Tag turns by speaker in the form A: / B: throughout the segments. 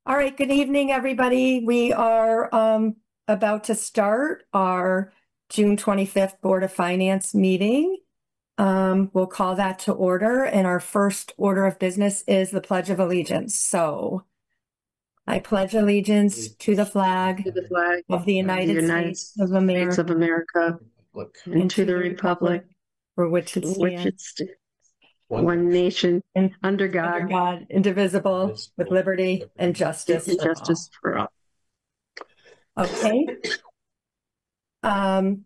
A: All right, good evening, everybody. We are about to start our June 25th Board of Finance meeting. We'll call that to order, and our first order of business is the Pledge of Allegiance. So I pledge allegiance to the flag of the United States of America
B: and to the republic
A: for which it stands,
B: one nation
A: and
B: under
A: under
B: God,
A: God, indivisible, with liberty and justice
B: and
A: for all.
B: justice for all.
A: Okay.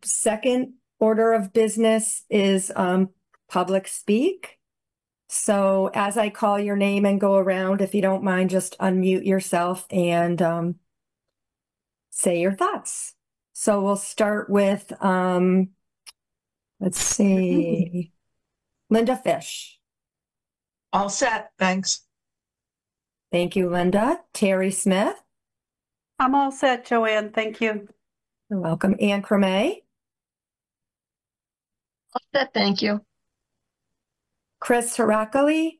A: Second order of business is public speak. So as I call your name and go around, if you don't mind, just unmute yourself and say your thoughts. So we'll start with, let's see, Linda Fish.
C: All set, thanks.
A: Thank you, Linda. Terry Smith.
D: I'm all set, Joanne. Thank you.
A: You're welcome. Ann Cremay.
E: All set, thank you.
A: Chris Heracli.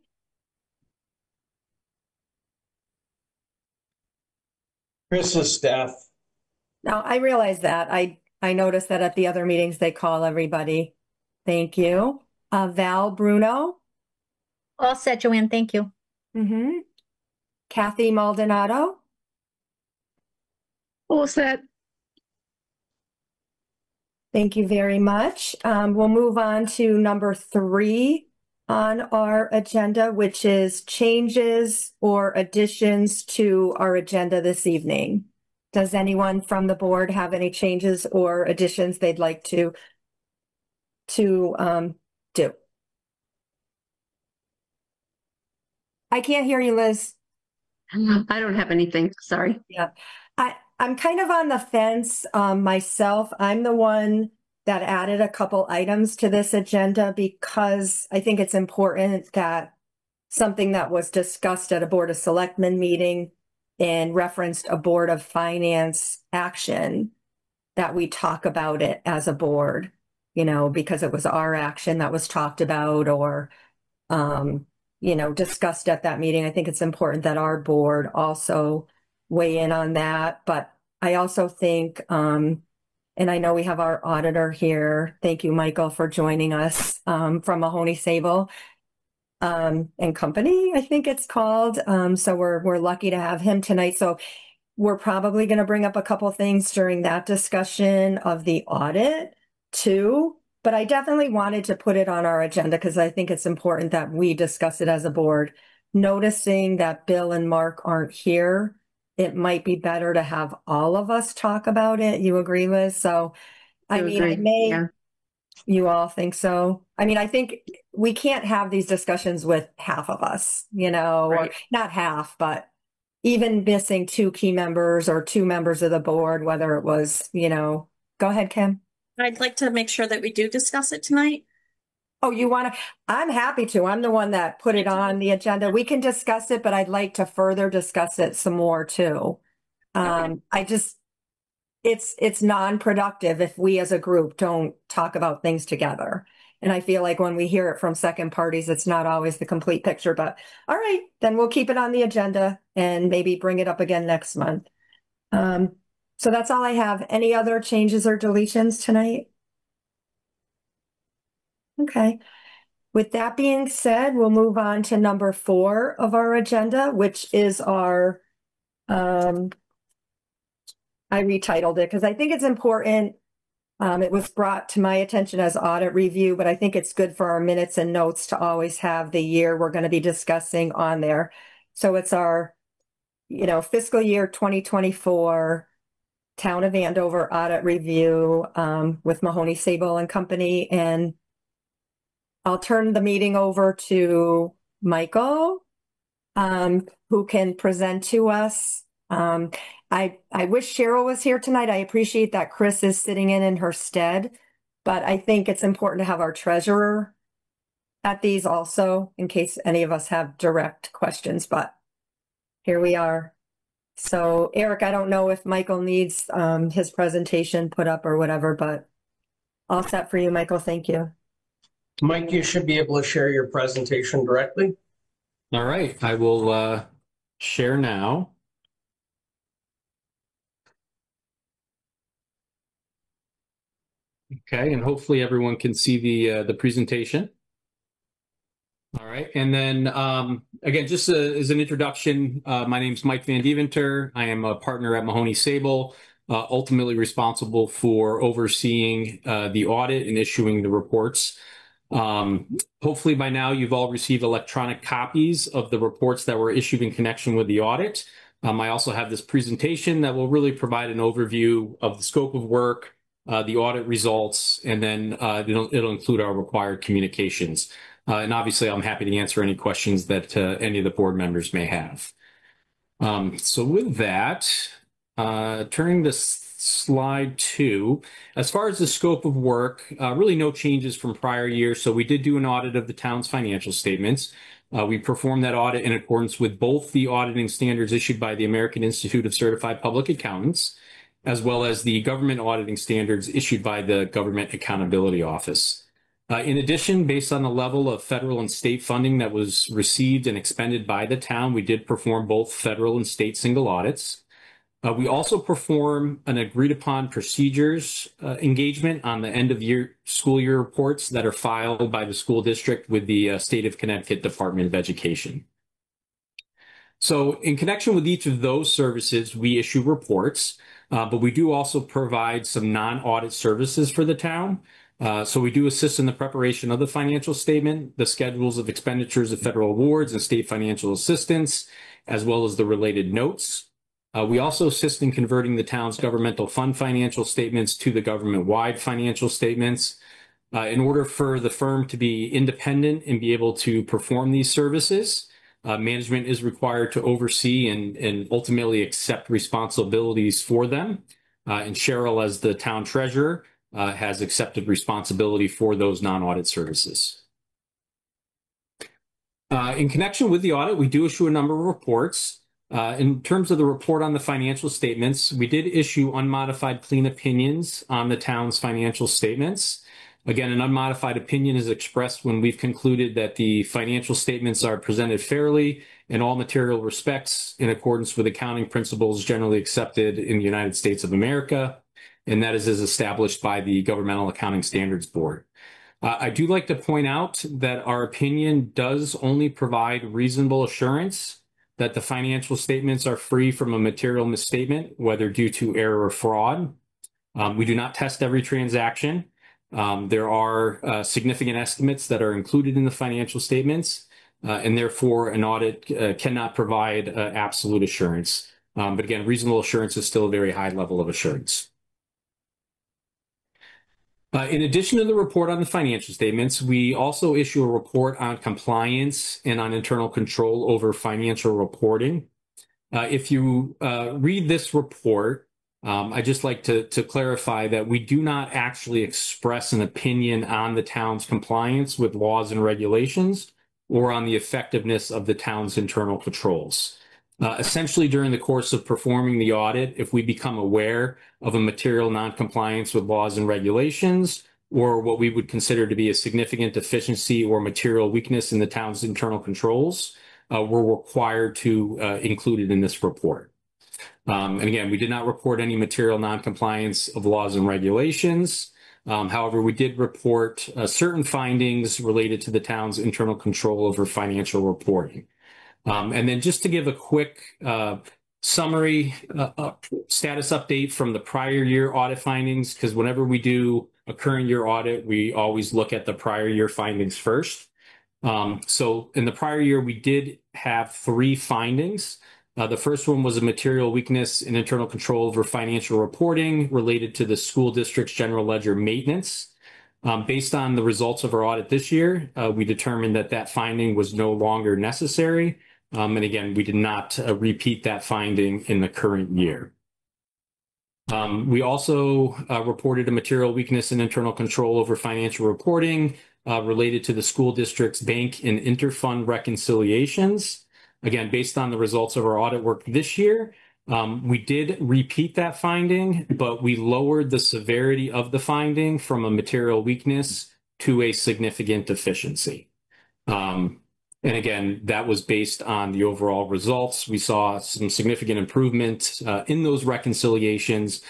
F: Chris's staff.
A: Now, I realize that. I noticed that at the other meetings they call everybody. Thank you. Val Bruno.
E: All set, Joanne, thank you.
A: Kathy Maldonado.
B: All set.
A: Thank you very much. We'll move on to number 3 on our agenda, which is changes or additions to our agenda this evening. Does anyone from the board have any changes or additions they'd like to do? I can't hear you, Liz.
B: I don't have anything. Sorry.
A: Yeah. I'm kind of on the fence myself. I'm the one that added a couple items to this agenda because I think it's important that something that was discussed at a Board of Selectmen meeting and referenced a Board of Finance action, that we talk about it as a board, because it was our action that was talked about or, discussed at that meeting. I think it's important that our board also weigh in on that. But I also think, and I know we have our auditor here. Thank you, Michael, for joining us from Mahoney Sable and Company, I think it's called. So we're lucky to have him tonight. So we're probably going to bring up a couple things during that discussion of the audit too. But I definitely wanted to put it on our agenda because I think it's important that we discuss it as a board. Noticing that Bill and Mark aren't here, it might be better to have all of us talk about it. You agree, Liz? So,
B: Yeah.
A: You all think so? I think we can't have these discussions with half of us,
B: Right.
A: or not half, but even missing 2 key members or 2 members of the board, whether it was, go ahead, Kim.
G: I'd like to make sure that we do discuss it tonight.
A: Oh, you want to? I'm happy to. I'm the one that put it on the agenda. We can discuss it, but I'd like to further discuss it some more too. It's non-productive if we as a group don't talk about things together. And I feel like when we hear it from second parties, it's not always the complete picture, but all right, then we'll keep it on the agenda and maybe bring it up again next month. So that's all I have. Any other changes or deletions tonight? Okay. With that being said, we'll move on to number 4 of our agenda, which is our, I retitled it because I think it's important. It was brought to my attention as audit review, but I think it's good for our minutes and notes to always have the year we're going to be discussing on there. So it's our, fiscal year 2024 Town of Andover audit review with Mahoney Sable and Company. And I'll turn the meeting over to Michael, who can present to us. I wish Cheryl was here tonight. I appreciate that Chris is sitting in her stead, but I think it's important to have our treasurer at these also in case any of us have direct questions, but here we are. So Eric, I don't know if Michael needs his presentation put up or whatever, but all set for you, Michael. Thank you.
F: Mike, you should be able to share your presentation directly.
H: All right, I will share now. Okay, and hopefully everyone can see the presentation. All right, and then again, just as an introduction, my name is Mike Van Deventer. I am a partner at Mahoney Sable, ultimately responsible for overseeing the audit and issuing the reports. Hopefully by now you've all received electronic copies of the reports that were issued in connection with the audit. I also have this presentation that will really provide an overview of the scope of work, the audit results, and then it'll include our required communications. And obviously, I'm happy to answer any questions that any of the board members may have. So with that, turning to slide 2, as far as the scope of work, really no changes from prior years. So we did do an audit of the town's financial statements. We performed that audit in accordance with both the auditing standards issued by the American Institute of Certified Public Accountants, as well as the government auditing standards issued by the Government Accountability Office. In addition, based on the level of federal and state funding that was received and expended by the town, we did perform both federal and state single audits. We also perform an agreed upon procedures engagement on the end of school year reports that are filed by the school district with the State of Connecticut Department of Education. So in connection with each of those services, we issue reports, but we do also provide some non-audit services for the town. So we do assist in the preparation of the financial statement, the schedules of expenditures of federal awards and state financial assistance, as well as the related notes. We also assist in converting the town's governmental fund financial statements to the government-wide financial statements. In order for the firm to be independent and be able to perform these services, management is required to oversee and ultimately accept responsibilities for them. And Cheryl, as the town treasurer, has accepted responsibility for those non-audit services. In connection with the audit, we do issue a number of reports. In terms of the report on the financial statements, we did issue unmodified clean opinions on the town's financial statements. Again, an unmodified opinion is expressed when we've concluded that the financial statements are presented fairly in all material respects in accordance with accounting principles generally accepted in the United States of America, and that is as established by the Governmental Accounting Standards Board. I do like to point out that our opinion does only provide reasonable assurance that the financial statements are free from a material misstatement, whether due to error or fraud. We do not test every transaction. There are significant estimates that are included in the financial statements, and therefore an audit cannot provide absolute assurance. But again, reasonable assurance is still a very high level of assurance. In addition to the report on the financial statements, we also issue a report on compliance and on internal control over financial reporting. If you read this report, I'd just like to clarify that we do not actually express an opinion on the town's compliance with laws and regulations or on the effectiveness of the town's internal controls. Essentially, during the course of performing the audit, if we become aware of a material noncompliance with laws and regulations, or what we would consider to be a significant deficiency or material weakness in the town's internal controls, we're required to include it in this report. And again, we did not report any material noncompliance of laws and regulations. However, we did report certain findings related to the town's internal control over financial reporting. And then just to give a quick summary, status update from the prior year audit findings, because whenever we do a current year audit, we always look at the prior year findings first. So in the prior year, we did have 3 findings. The first one was a material weakness in internal control over financial reporting related to the school district's general ledger maintenance. Based on the results of our audit this year, we determined that that finding was no longer necessary. And again, we did not repeat that finding in the current year. We also reported a material weakness in internal control over financial reporting related to the school district's bank and interfund reconciliations. Again, based on the results of our audit work this year, we did repeat that finding, but we lowered the severity of the finding from a material weakness to a significant deficiency. And again, that was based on the overall results. We saw some significant improvement in those reconciliations.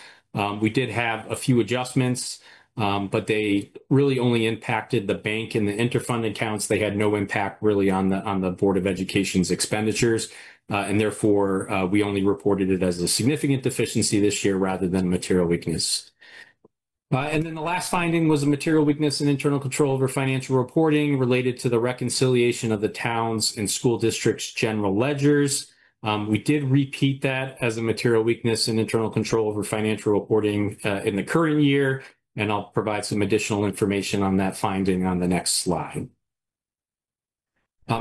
H: We did have a few adjustments. but they really only impacted the bank and the interfund accounts. They had no impact really on the Board of Education's expenditures, and therefore we only reported it as a significant deficiency this year rather than material weakness. And then the last finding was a material weakness in internal control over financial reporting related to the reconciliation of the towns and school districts' general ledgers. We did repeat that as a material weakness in internal control over financial reporting in the current year, and I'll provide some additional information on that finding on the next slide.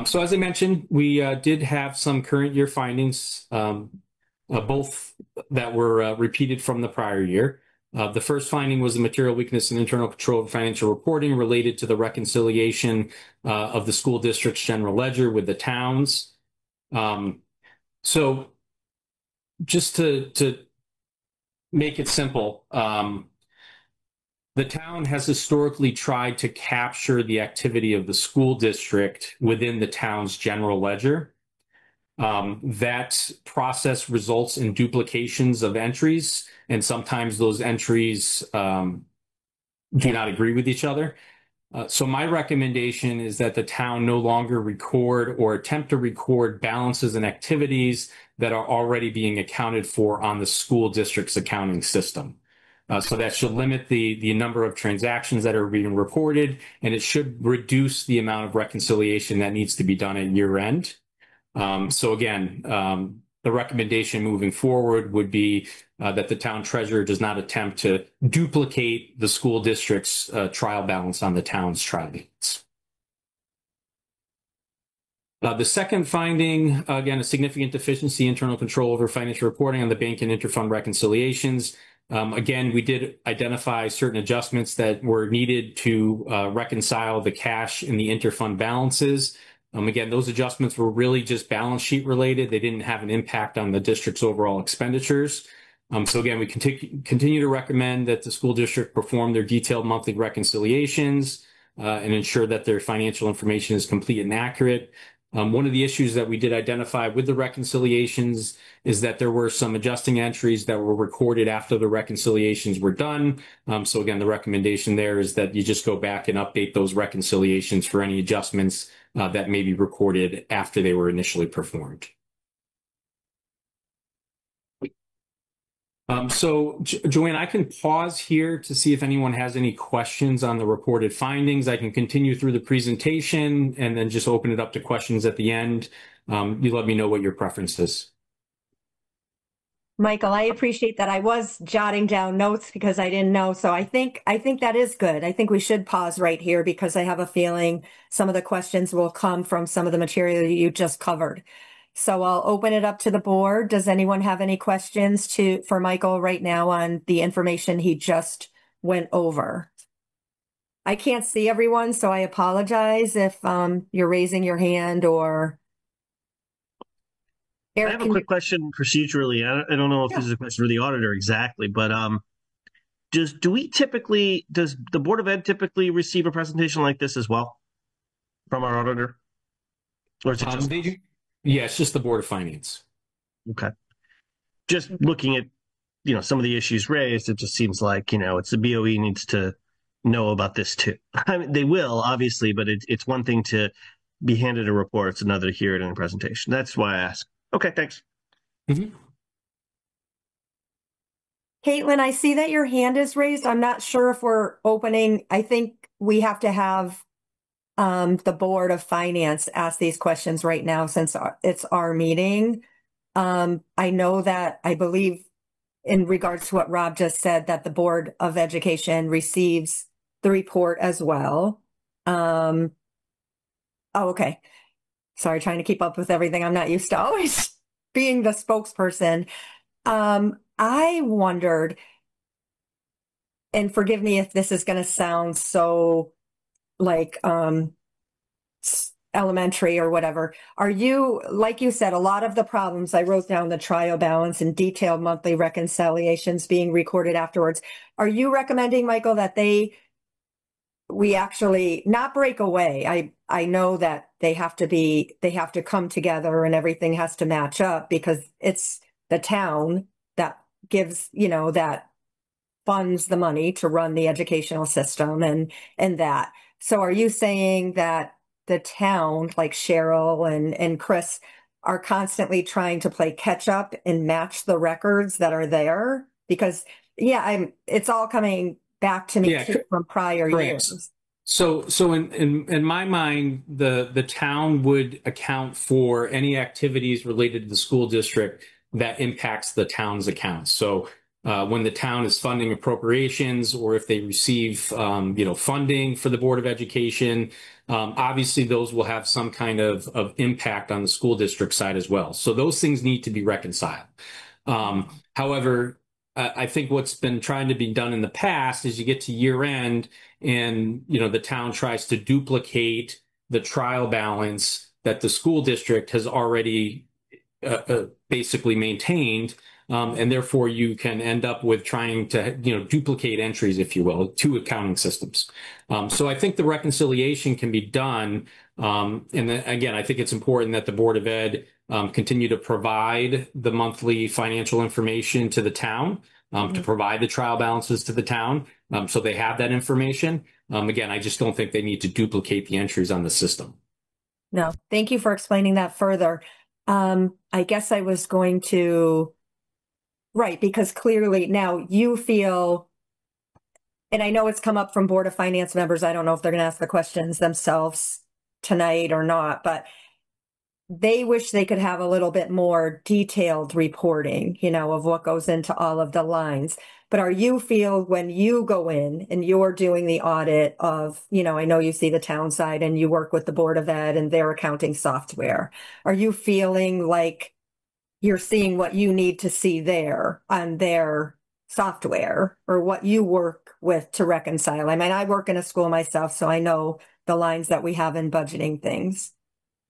H: So as I mentioned, we did have some current year findings, both that were repeated from the prior year. The first finding was a material weakness in internal control of financial reporting related to the reconciliation of the school district's general ledger with the towns. So just to make it simple, the town has historically tried to capture the activity of the school district within the town's general ledger. That process results in duplications of entries, and sometimes those entries do not agree with each other. So my recommendation is that the town no longer record or attempt to record balances and activities that are already being accounted for on the school district's accounting system. So that should limit the number of transactions that are being reported, and it should reduce the amount of reconciliation that needs to be done at year end. So again, the recommendation moving forward would be that the town treasurer does not attempt to duplicate the school district's trial balance on the town's trial balance. The second finding, again, a significant deficiency, internal control over financial reporting on the bank and interfund reconciliations. Again, we did identify certain adjustments that were needed to reconcile the cash and the interfund balances. Again, those adjustments were really just balance sheet related. They didn't have an impact on the district's overall expenditures. So again, we continue to recommend that the school district perform their detailed monthly reconciliations and ensure that their financial information is complete and accurate. One of the issues that we did identify with the reconciliations is that there were some adjusting entries that were recorded after the reconciliations were done. So again, the recommendation there is that you just go back and update those reconciliations for any adjustments that may be recorded after they were initially performed. So Joanne, I can pause here to see if anyone has any questions on the reported findings. I can continue through the presentation and then just open it up to questions at the end. You let me know what your preference is.
A: Michael, I appreciate that. I was jotting down notes because I didn't know. So I think that is good. I think we should pause right here because I have a feeling some of the questions will come from some of the material you just covered. So I'll open it up to the board. Does anyone have any questions for Michael right now on the information he just went over? I can't see everyone, so I apologize if you're raising your hand or...
I: Eric, I have a quick question procedurally. I don't know if this is a question for the auditor exactly, but does the Board of Ed typically receive a presentation like this as well from our auditor? Or is it just...
H: They do. Yeah, it's just the Board of Finance.
I: Okay. Just looking at, some of the issues raised, it just seems like, it's the BOE needs to know about this too. I mean, they will, obviously, but it's one thing to be handed a report. It's another to hear it in a presentation. That's why I asked. Okay, thanks.
H: Mm-hmm.
A: Caitlin, I see that your hand is raised. I'm not sure if we're opening. I think we have to have the Board of Finance ask these questions right now since it's our meeting. I know that I believe in regards to what Rob just said that the Board of Education receives the report as well. Oh, okay. Sorry, trying to keep up with everything. I'm not used to always being the spokesperson. I wondered, and forgive me if this is going to sound so like elementary or whatever. Are you, like you said, a lot of the problems, I wrote down the trial balance and detailed monthly reconciliations being recorded afterwards. Are you recommending, Michael, that we actually not break away? I know that they have to come together and everything has to match up because it's the town that gives, that funds the money to run the educational system and that. So are you saying that the town, like Cheryl and Chris, are constantly trying to play catch up and match the records that are there? Because it's all coming back to me too, from prior years.
H: So in my mind, the town would account for any activities related to the school district that impacts the town's accounts. So when the town is funding appropriations, or if they receive funding for the Board of Education, obviously those will have some kind of impact on the school district side as well. So those things need to be reconciled. However, I think what's been trying to be done in the past is you get to year end and, the town tries to duplicate the trial balance that the school district has already basically maintained. And therefore you can end up with trying to, duplicate entries, if you will, to accounting systems. So I think the reconciliation can be done. And then, again, I think it's important that the Board of Ed continue to provide the monthly financial information to the town, to provide the trial balances to the town. So they have that information. Again, I just don't think they need to duplicate the entries on the system.
A: No, thank you for explaining that further. I guess I was going to, right, because clearly now you feel, and I know it's come up from Board of Finance members, I don't know if they're going to ask the questions themselves tonight or not, but they wish they could have a little bit more detailed reporting, of what goes into all of the lines. But are you feel when you go in and you're doing the audit of, I know you see the town side and you work with the Board of Ed and their accounting software, are you feeling like you're seeing what you need to see there on their software, or what you work with to reconcile? I mean, I work in a school myself, so I know the lines that we have in budgeting things.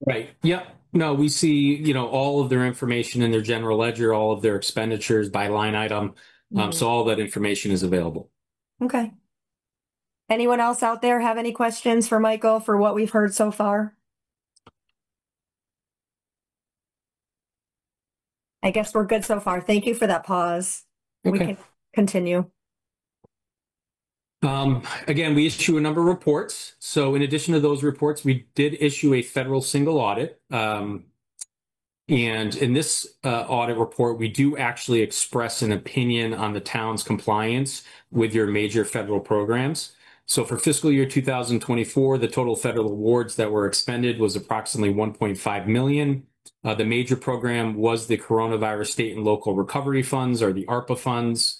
H: Right. Yep. No, we see, all of their information in their general ledger, all of their expenditures by line item. So all that information is available.
A: Okay. Anyone else out there have any questions for Michael for what we've heard so far? I guess we're good so far. Thank you for that pause.
H: Okay.
A: We can continue.
H: Again, we issue a number of reports. So in addition to those reports, we did issue a federal single audit. And in this audit report, we do actually express an opinion on the town's compliance with your major federal programs. So for fiscal year 2024, the total federal awards that were expended was approximately $1.5 million. The major program was the Coronavirus State and Local Recovery Funds, or the ARPA funds.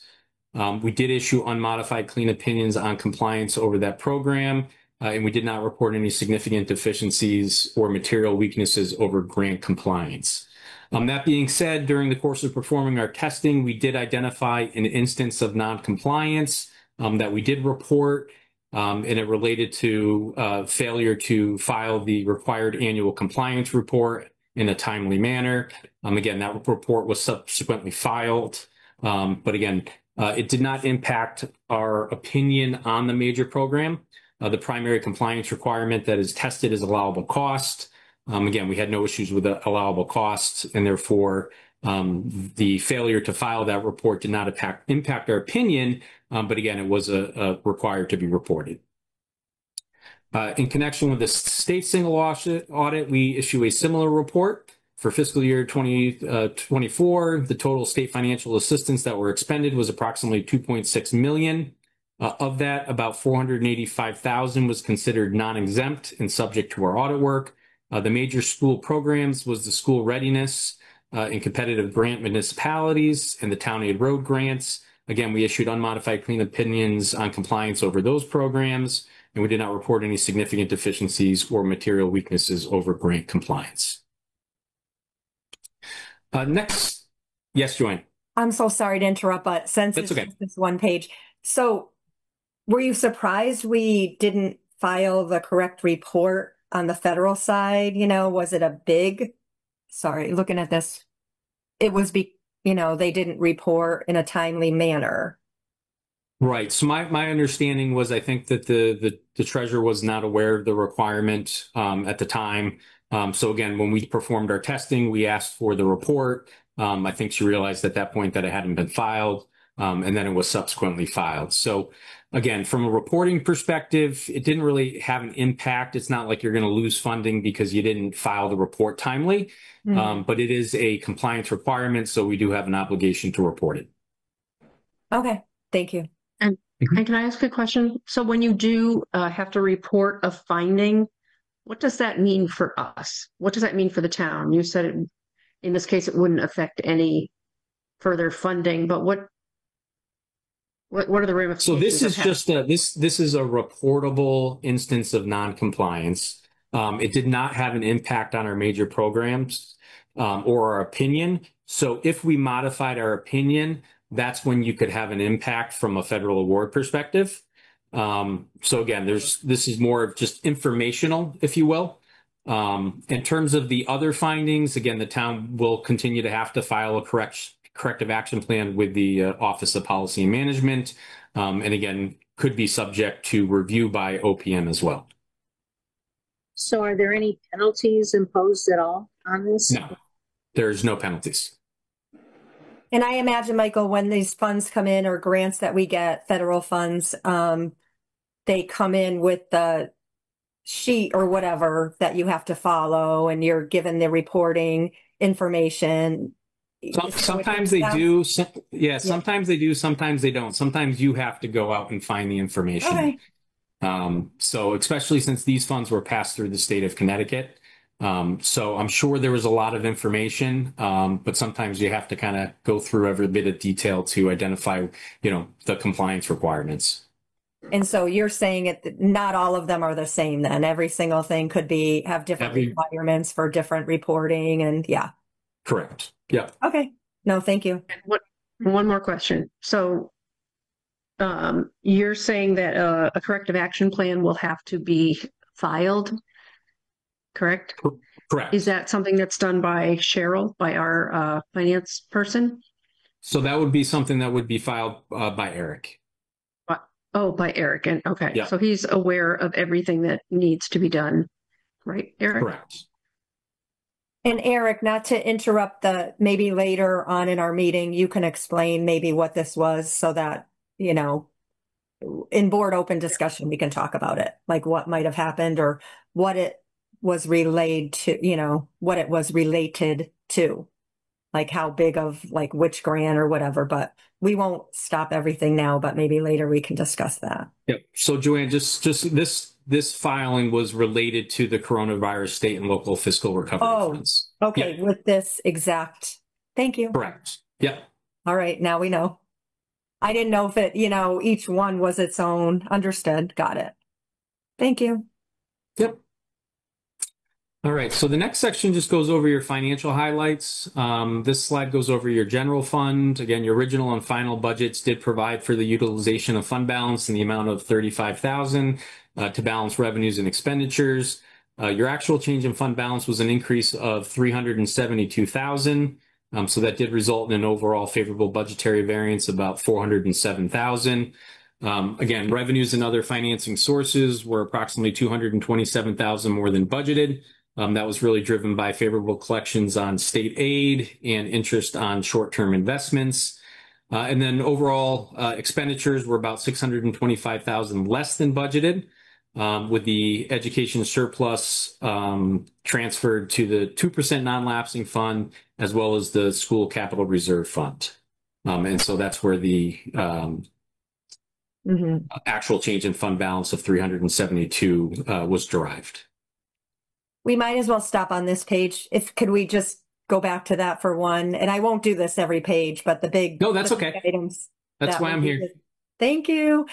H: We did issue unmodified clean opinions on compliance over that program, and we did not report any significant deficiencies or material weaknesses over grant compliance. That being said, during the course of performing our testing, we did identify an instance of non-compliance that we did report, and it related to failure to file the required annual compliance report in a timely manner. Again, that report was subsequently filed, but again, it did not impact our opinion on the major program. The primary compliance requirement that is tested is allowable cost. Again, we had no issues with the allowable costs, and therefore the failure to file that report did not impact our opinion, but again, it was required to be reported. In connection with the state single audit, we issue a similar report. For fiscal year 2024, the total state financial assistance that were expended was approximately $2.6 million. Of that, about $485,000 was considered non-exempt and subject to our audit work. The major school programs was the school readiness and competitive grant municipalities and the town aid road grants. Again, we issued unmodified clean opinions on compliance over those programs, and we did not report any significant deficiencies or material weaknesses over grant compliance. Next. Yes, Joanne.
A: I'm so sorry to interrupt, but since it's
H: okay.
A: just this one page. So were you surprised we didn't file the correct report on the federal side? Was it a big, sorry, looking at this, it was, they didn't report in a timely manner.
H: Right. So my understanding was, I think that the treasurer was not aware of the requirement at the time. So again, when we performed our testing, we asked for the report. I think she realized at that point that it hadn't been filed. and then it was subsequently filed. So again, from a reporting perspective, it didn't really have an impact. It's not like you're going to lose funding because you didn't file the report timely, but it is a compliance requirement, so we do have an obligation to report it.
A: Okay, thank you.
B: And can I ask a question? So when you do have to report a finding, what does that mean for us? What does that mean for the town? You said in this case, it wouldn't affect any further funding, but what are the ramifications?
H: So this is just this is a reportable instance of non-compliance. It did not have an impact on our major programs or our opinion. So if we modified our opinion, that's when you could have an impact from a federal award perspective. So again, this is more of just informational, if you will. In terms of the other findings, again, the town will continue to have to file a corrective action plan with the Office of Policy and Management, and again, could be subject to review by OPM as well.
E: So are there any penalties imposed at all on this?
H: No, there's no penalties.
A: And I imagine, Michael, when these funds come in or grants that we get, federal funds, they come in with the sheet or whatever that you have to follow, and you're given the reporting information.
H: Sometimes they do. Sometimes they do. Sometimes they don't. Sometimes you have to go out and find the information.
A: Okay.
H: So especially since these funds were passed through the state of Connecticut. So I'm sure there was a lot of information, but sometimes you have to kind of go through every bit of detail to identify, the compliance requirements.
A: And so you're saying not all of them are the same then. Every single thing could have different requirements for different reporting and yeah.
H: Correct. Yeah.
A: Okay. No, thank you.
B: One more question. So you're saying that a corrective action plan will have to be filed, correct?
H: Correct.
B: Is that something that's done by Cheryl, by our finance person?
H: So that would be something that would be filed by Eric.
B: Oh, by Eric. And okay.
H: Yeah.
B: So he's aware of everything that needs to be done, right, Eric?
H: Correct.
A: And Eric, not to interrupt maybe later on in our meeting, you can explain maybe what this was so that, in board open discussion, we can talk about it, like what might have happened or what it was relayed to, what it was related to, like how big of like which grant or whatever, but we won't stop everything now, but maybe later we can discuss that.
H: Yep. So Joanne, just this filing was related to the coronavirus state and local fiscal recovery funds.
A: Okay. Yep. With this exact, thank you.
H: Correct. Yeah.
A: All right. Now we know. I didn't know if it, each one was its own. Understood. Got it. Thank you.
H: Yep. All right, so the next section just goes over your financial highlights. This slide goes over your general fund. Again, your original and final budgets did provide for the utilization of fund balance in the amount of $35,000 to balance revenues and expenditures. Your actual change in fund balance was an increase of $372,000. So that did result in an overall favorable budgetary variance of about $407,000. Again, revenues and other financing sources were approximately $227,000 more than budgeted. That was really driven by favorable collections on state aid and interest on short-term investments. And then overall expenditures were about $625,000 less than budgeted, with the education surplus transferred to the 2% non-lapsing fund as well as the school capital reserve fund. And so that's where the actual change in fund balance of 372 was derived.
A: We might as well stop on this page. Could we just go back to that for one? And I won't do this every page, but
H: No, that's okay.
A: Items.
H: That's why I'm here.
A: Thank you.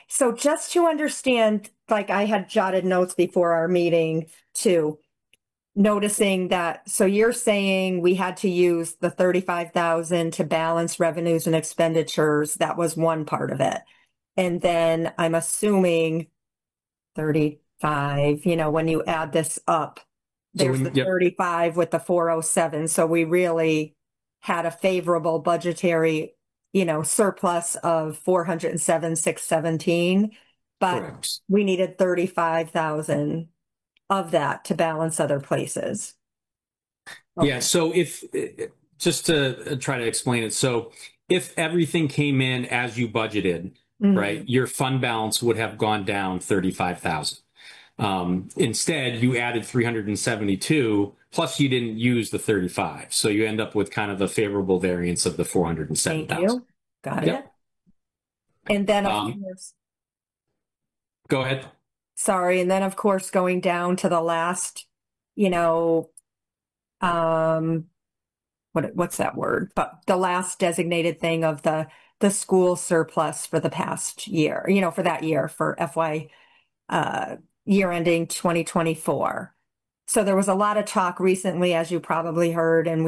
A: So just to understand, like I had jotted notes before our meeting too, noticing that, so you're saying we had to use the 35,000 to balance revenues and expenditures. That was one part of it. And then I'm assuming 35, when you add this up, there's the 35 with the 407. So we really had a favorable budgetary, surplus of 407,617, but
H: Correct.
A: We needed 35,000 of that to balance other places. Okay.
H: Yeah. So just to try to explain it. So if everything came in as you budgeted,
A: Mhm.
H: right, your fund balance would have gone down 35,000. Instead, you added 372, plus you didn't use the 35. So you end up with kind of a favorable variance of the
A: Thank
H: 407,000.
A: you. Got
H: Yep.
A: it. And then, of
H: Um,
A: course,
H: Go ahead.
A: sorry, and then of course going down to the last, you know, what's that word? But the last designated thing of the school surplus for the past year, for that year for FY year ending 2024. So there was a lot of talk recently, as you probably heard, and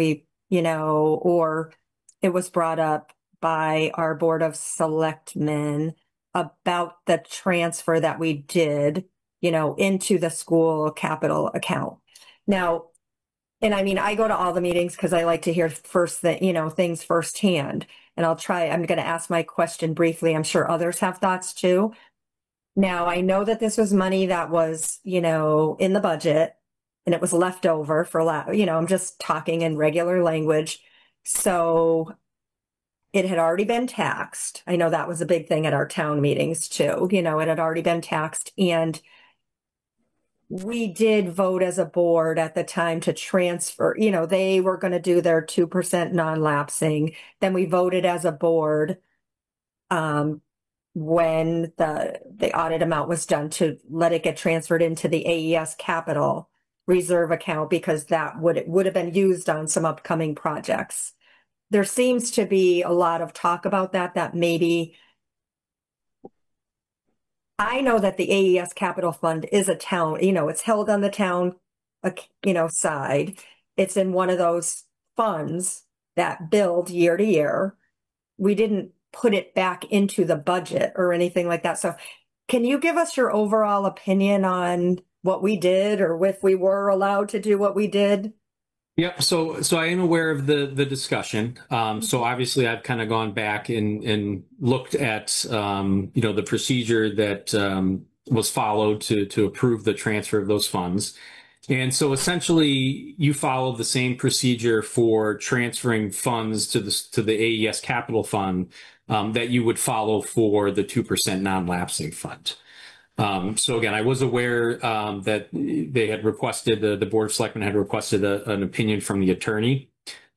A: or it was brought up by our Board of Selectmen about the transfer that we did, into the school capital account. Now, and I mean, I go to all the meetings because I like to hear things firsthand. And I'm going to ask my question briefly. I'm sure others have thoughts too. Now, I know that this was money that was, in the budget and it was left over I'm just talking in regular language. So it had already been taxed. I know that was a big thing at our town meetings too. It had already been taxed, and we did vote as a board at the time to transfer, they were going to do their 2% non-lapsing. Then we voted as a board, when the audit amount was done, to let it get transferred into the AES capital reserve account, because it would have been used on some upcoming projects. There seems to be a lot of talk about that maybe, I know that the AES Capital Fund is a town, it's held on the town, side. It's in one of those funds that build year to year. We didn't put it back into the budget or anything like that. So can you give us your overall opinion on what we did, or if we were allowed to do what we did?
H: Yep. So I am aware of the discussion. So obviously I've kind of gone back and looked at the procedure that was followed to approve the transfer of those funds. And so essentially you follow the same procedure for transferring funds to the AES Capital Fund that you would follow for the 2% non-lapsing fund. So again, I was aware that they had requested, the Board of Selectmen had requested an opinion from the attorney.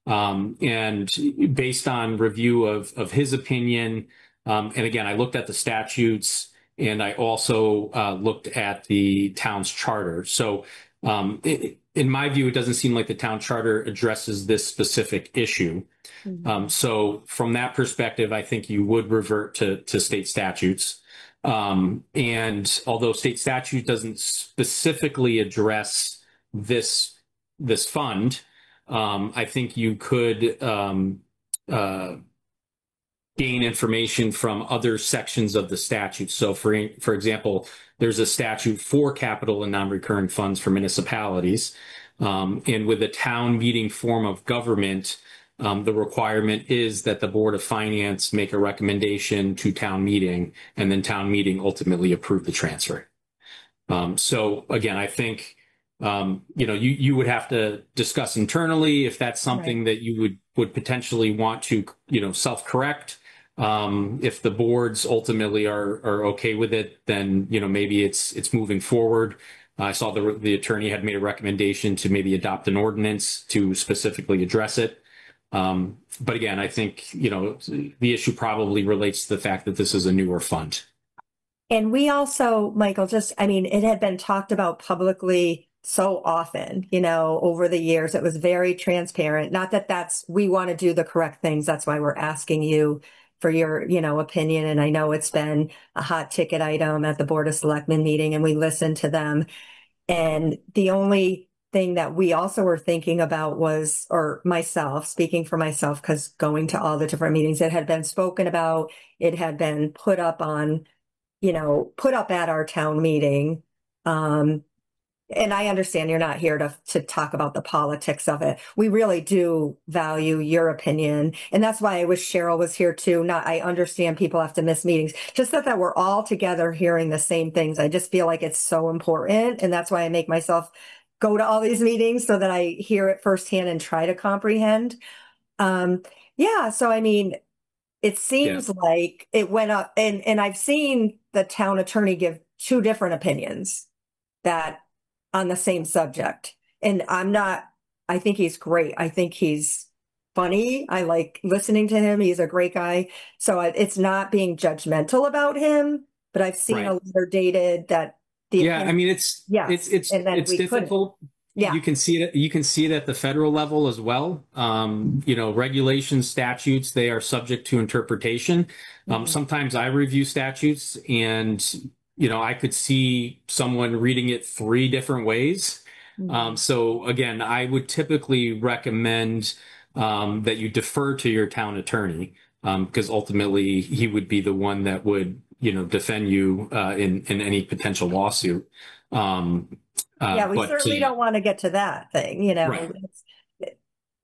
H: And based on review of his opinion, and again, I looked at the statutes, and I also looked at the town's charter. So in my view, it doesn't seem like the town charter addresses this specific issue. So from that perspective, I think you would revert to state statutes. And although state statute doesn't specifically address this fund, I think you could gain information from other sections of the statute. So for example, there's a statute for capital and non-recurring funds for municipalities. And with a town meeting form of government, the requirement is that the Board of Finance make a recommendation to town meeting, and then town meeting ultimately approve the transfer. So again, I think you would have to discuss internally if that's something that you would potentially want to self-correct. If the boards ultimately are okay with it, then maybe it's moving forward. I saw the attorney had made a recommendation to maybe adopt an ordinance to specifically address it. But again, I think, the issue probably relates to the fact that this is a newer fund.
A: And we also, Michael, it had been talked about publicly so often, over the years. It was very transparent. Not that we want to do the correct things. That's why we're asking you for your, opinion. And I know it's been a hot ticket item at the Board of Selectmen meeting, and we listened to them. And the only thing that we also were thinking about was, or myself, speaking for myself, because going to all the different meetings, it had been spoken about, it had been put up at our town meeting. And I understand you're not here to talk about the politics of it. We really do value your opinion. And that's why I wish Cheryl was here too. I understand people have to miss meetings. Just that we're all together hearing the same things. I just feel like it's so important. And that's why I make myself go to all these meetings, so that I hear it firsthand and try to comprehend. So it seems like it went up, and I've seen the town attorney give two different opinions that on the same subject. And I think he's great. I think he's funny. I like listening to him. He's a great guy. So it's not being judgmental about him, but I've seen a letter dated that
H: I mean, it's difficult.
A: Yeah.
H: You can see it. You can see it at the federal level as well. Regulations, statutes, they are subject to interpretation. Sometimes I review statutes and, I could see someone reading it three different ways. So again, I would typically recommend that you defer to your town attorney because ultimately he would be the one that would, defend you in any potential lawsuit.
A: We certainly don't want to get to that thing,
H: Right.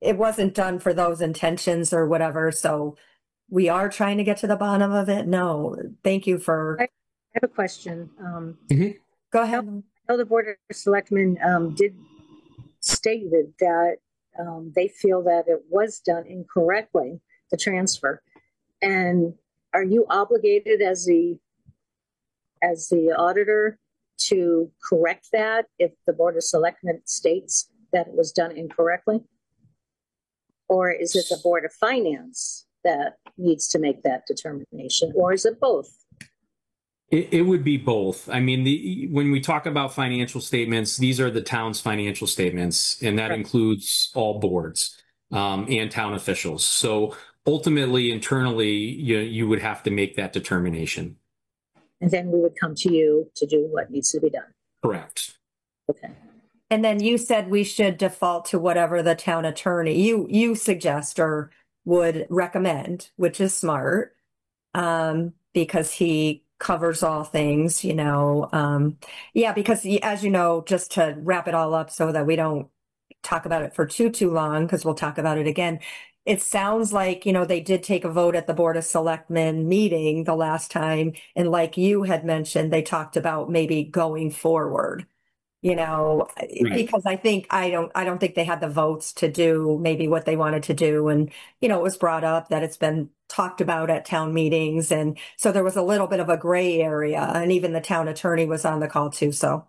A: It wasn't done for those intentions or whatever. So we are trying to get to the bottom of it. No, thank you for.
E: I have a question.
A: Go ahead.
E: I know the Board of Selectmen did stated that they feel that it was done incorrectly, the transfer. And are you obligated as the auditor to correct that if the Board of Selectmen states that it was done incorrectly? Or is it the Board of Finance that needs to make that determination? Or is it both?
H: It would be both. I mean, when we talk about financial statements, these are the town's financial statements, and that includes all boards and town officials. So ultimately, internally, you would have to make that determination.
E: And then we would come to you to do what needs to be done.
H: Correct.
E: Okay.
A: And then you said we should default to whatever the town attorney you suggest or would recommend, which is smart, because he covers all things, because as you know, just to wrap it all up so that we don't talk about it for too long, because we'll talk about it again. It sounds like, they did take a vote at the Board of Selectmen meeting the last time. And like you had mentioned, they talked about maybe going forward, because I don't think they had the votes to do maybe what they wanted to do. And, it was brought up that it's been talked about at town meetings. And so there was a little bit of a gray area, and even the town attorney was on the call too. So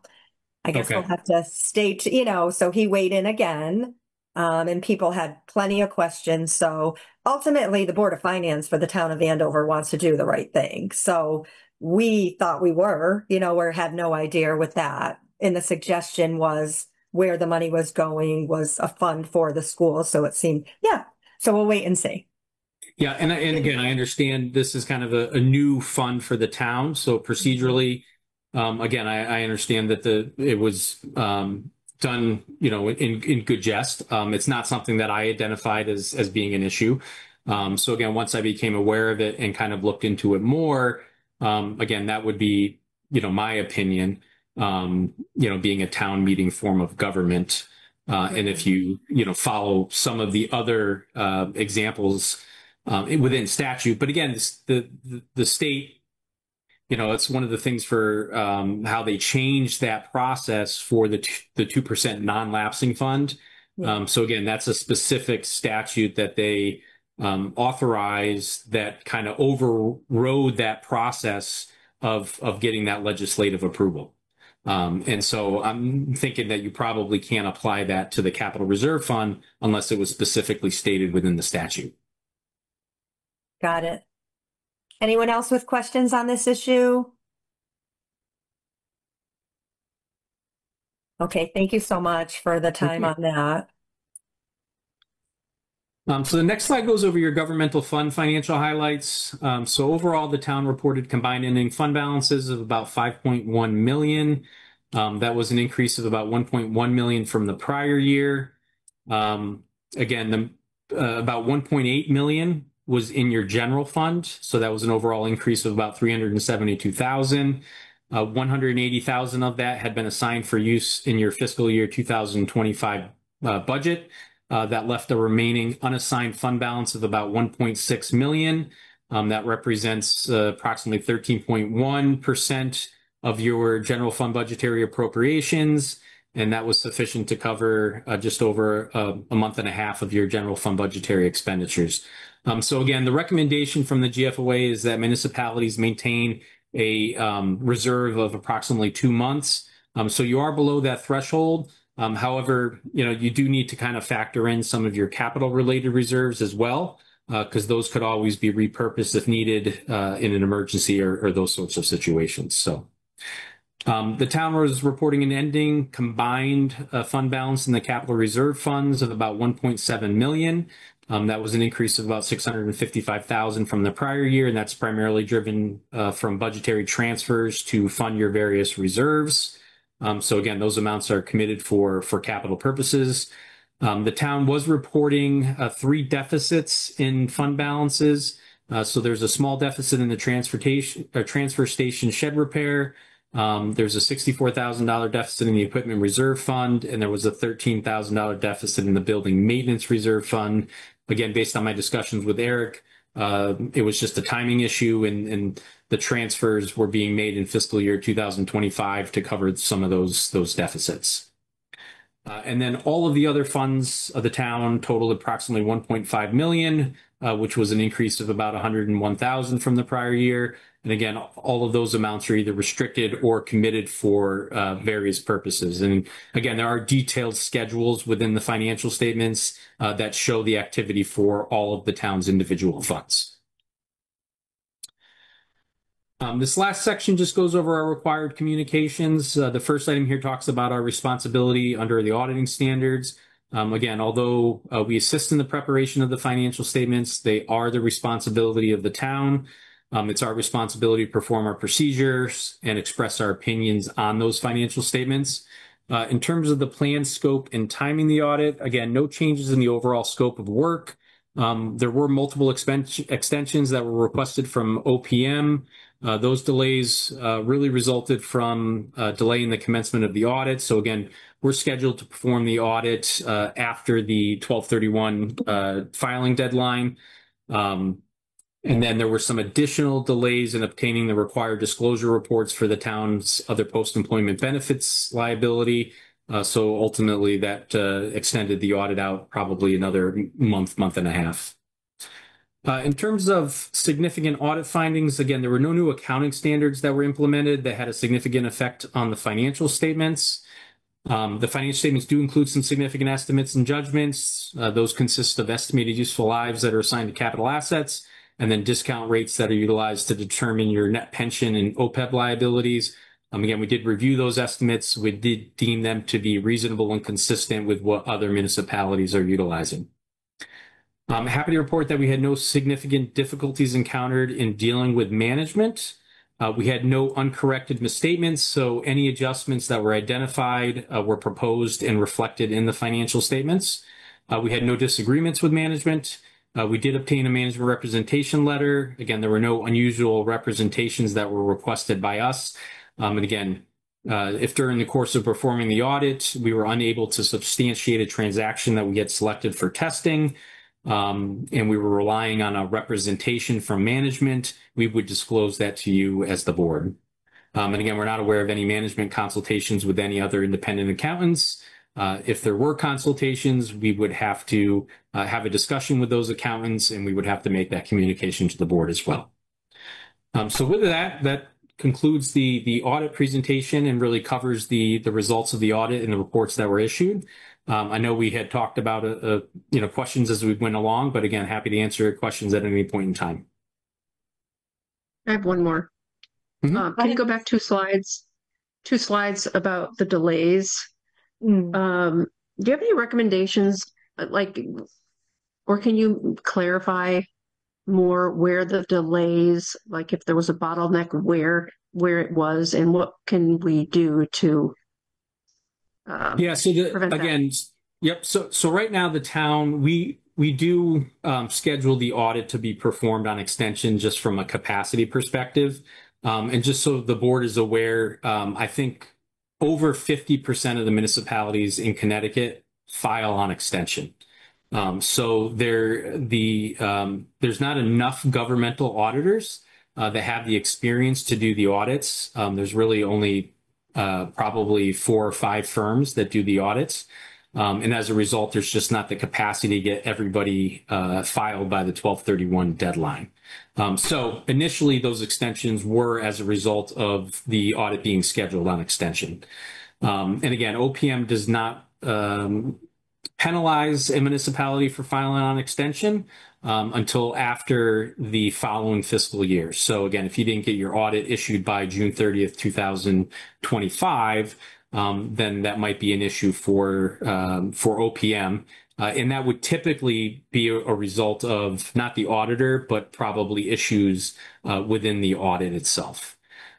A: I guess we'll have to state, so he weighed in again. And people had plenty of questions. So ultimately, the Board of Finance for the town of Andover wants to do the right thing. So we thought we were, or had no idea with that. And the suggestion was where the money was going was a fund for the school. So it seemed, so we'll wait and see.
H: Yeah. And again, I understand this is kind of a new fund for the town. So procedurally, again, I understand that it was done, in good jest. It's not something that I identified as being an issue. So again, once I became aware of it and kind of looked into it more, again, that would be, my opinion, being a town meeting form of government. And if you follow some of the other examples within statute, but again, the state, it's one of the things for how they changed that process for the 2% non-lapsing fund. So again, that's a specific statute that they authorized that kind of overrode that process of getting that legislative approval. And so I'm thinking that you probably can't apply that to the capital reserve fund unless it was specifically stated within the statute.
A: Got it. Anyone else with questions on this issue? Okay, thank you so much for the time on that.
H: So the next slide goes over your governmental fund financial highlights. So overall, the town reported combined ending fund balances of about 5.1 million. That was an increase of about 1.1 million from the prior year. Again, about 1.8 million was in your general fund. So that was an overall increase of about 372,000. 180,000 of that had been assigned for use in your fiscal year 2025 budget. That left a remaining unassigned fund balance of about 1.6 million. That represents approximately 13.1% of your general fund budgetary appropriations. And that was sufficient to cover just over a month and a half of your general fund budgetary expenditures. So again, the recommendation from the GFOA is that municipalities maintain a reserve of approximately 2 months. So you are below that threshold. However, you do need to kind of factor in some of your capital related reserves as well, because those could always be repurposed if needed in an emergency or those sorts of situations. So the town was reporting an ending combined fund balance in the capital reserve funds of about 1.7 million. That was an increase of about 655,000 from the prior year, and that's primarily driven from budgetary transfers to fund your various reserves. So again, those amounts are committed for capital purposes. The town was reporting 3 deficits in fund balances. So there's a small deficit in the transfer station shed repair. There's a $64,000 deficit in the equipment reserve fund, and there was a $13,000 deficit in the building maintenance reserve fund. Again, based on my discussions with Eric, it was just a timing issue, and the transfers were being made in fiscal year 2025 to cover some of those deficits. And then all of the other funds of the town totaled approximately 1.5 million, which was an increase of about 101,000 from the prior year. And again, all of those amounts are either restricted or committed for various purposes. And again, there are detailed schedules within the financial statements that show the activity for all of the town's individual funds. This last section just goes over our required communications. The first item here talks about our responsibility under the auditing standards. Again, although we assist in the preparation of the financial statements, they are the responsibility of the town. It's our responsibility to perform our procedures and express our opinions on those financial statements. In terms of the plan, scope, and timing the audit, again, no changes in the overall scope of work. There were multiple extensions that were requested from OPM. Those delays really resulted from delay in the commencement of the audit. So again, we're scheduled to perform the audit after the 12/31 filing deadline. And then there were some additional delays in obtaining the required disclosure reports for the town's other post-employment benefits liability. So ultimately that extended the audit out probably another month and a half. In terms of significant audit findings, again, there were no new accounting standards that were implemented that had a significant effect on the financial statements. The financial statements do include some significant estimates and judgments. Those consist of estimated useful lives that are assigned to capital assets, and then discount rates that are utilized to determine your net pension and OPEB liabilities. Again, we did review those estimates. We did deem them to be reasonable and consistent with what other municipalities are utilizing. I'm happy to report that we had no significant difficulties encountered in dealing with management. We had no uncorrected misstatements, so any adjustments that were identified were proposed and reflected in the financial statements. We had no disagreements with management. We did obtain a management representation letter. Again, there were no unusual representations that were requested by us. And again, if during the course of performing the audit, we were unable to substantiate a transaction that we had selected for testing, and we were relying on a representation from management, we would disclose that to you as the board. And again, we're not aware of any management consultations with any other independent accountants. If there were consultations, we would have to have a discussion with those accountants, and we would have to make that communication to the board as well. So with that concludes the audit presentation and really covers the results of the audit and the reports that were issued. I know we had talked about questions as we went along, but again, happy to answer questions at any point in time.
B: I have one more. Can you go back 2 slides? 2 slides about the delays. Do you have any recommendations, or can you clarify more where the delays, like if there was a bottleneck, where it was, and what can we do to prevent that?
H: Yep. So right now the town, we do schedule the audit to be performed on extension just from a capacity perspective. And just so the board is aware, I think over 50% of the municipalities in Connecticut file on extension. So there's not enough governmental auditors that have the experience to do the audits. There's really only probably 4 or 5 firms that do the audits. And as a result, there's just not the capacity to get everybody filed by the 12/31 deadline. So initially, those extensions were as a result of the audit being scheduled on extension. And again, OPM does not penalize a municipality for filing on extension until after the following fiscal year. So again, if you didn't get your audit issued by June 30th, 2025, then that might be an issue for OPM. And that would typically be a result of not the auditor, but probably issues within the audit itself.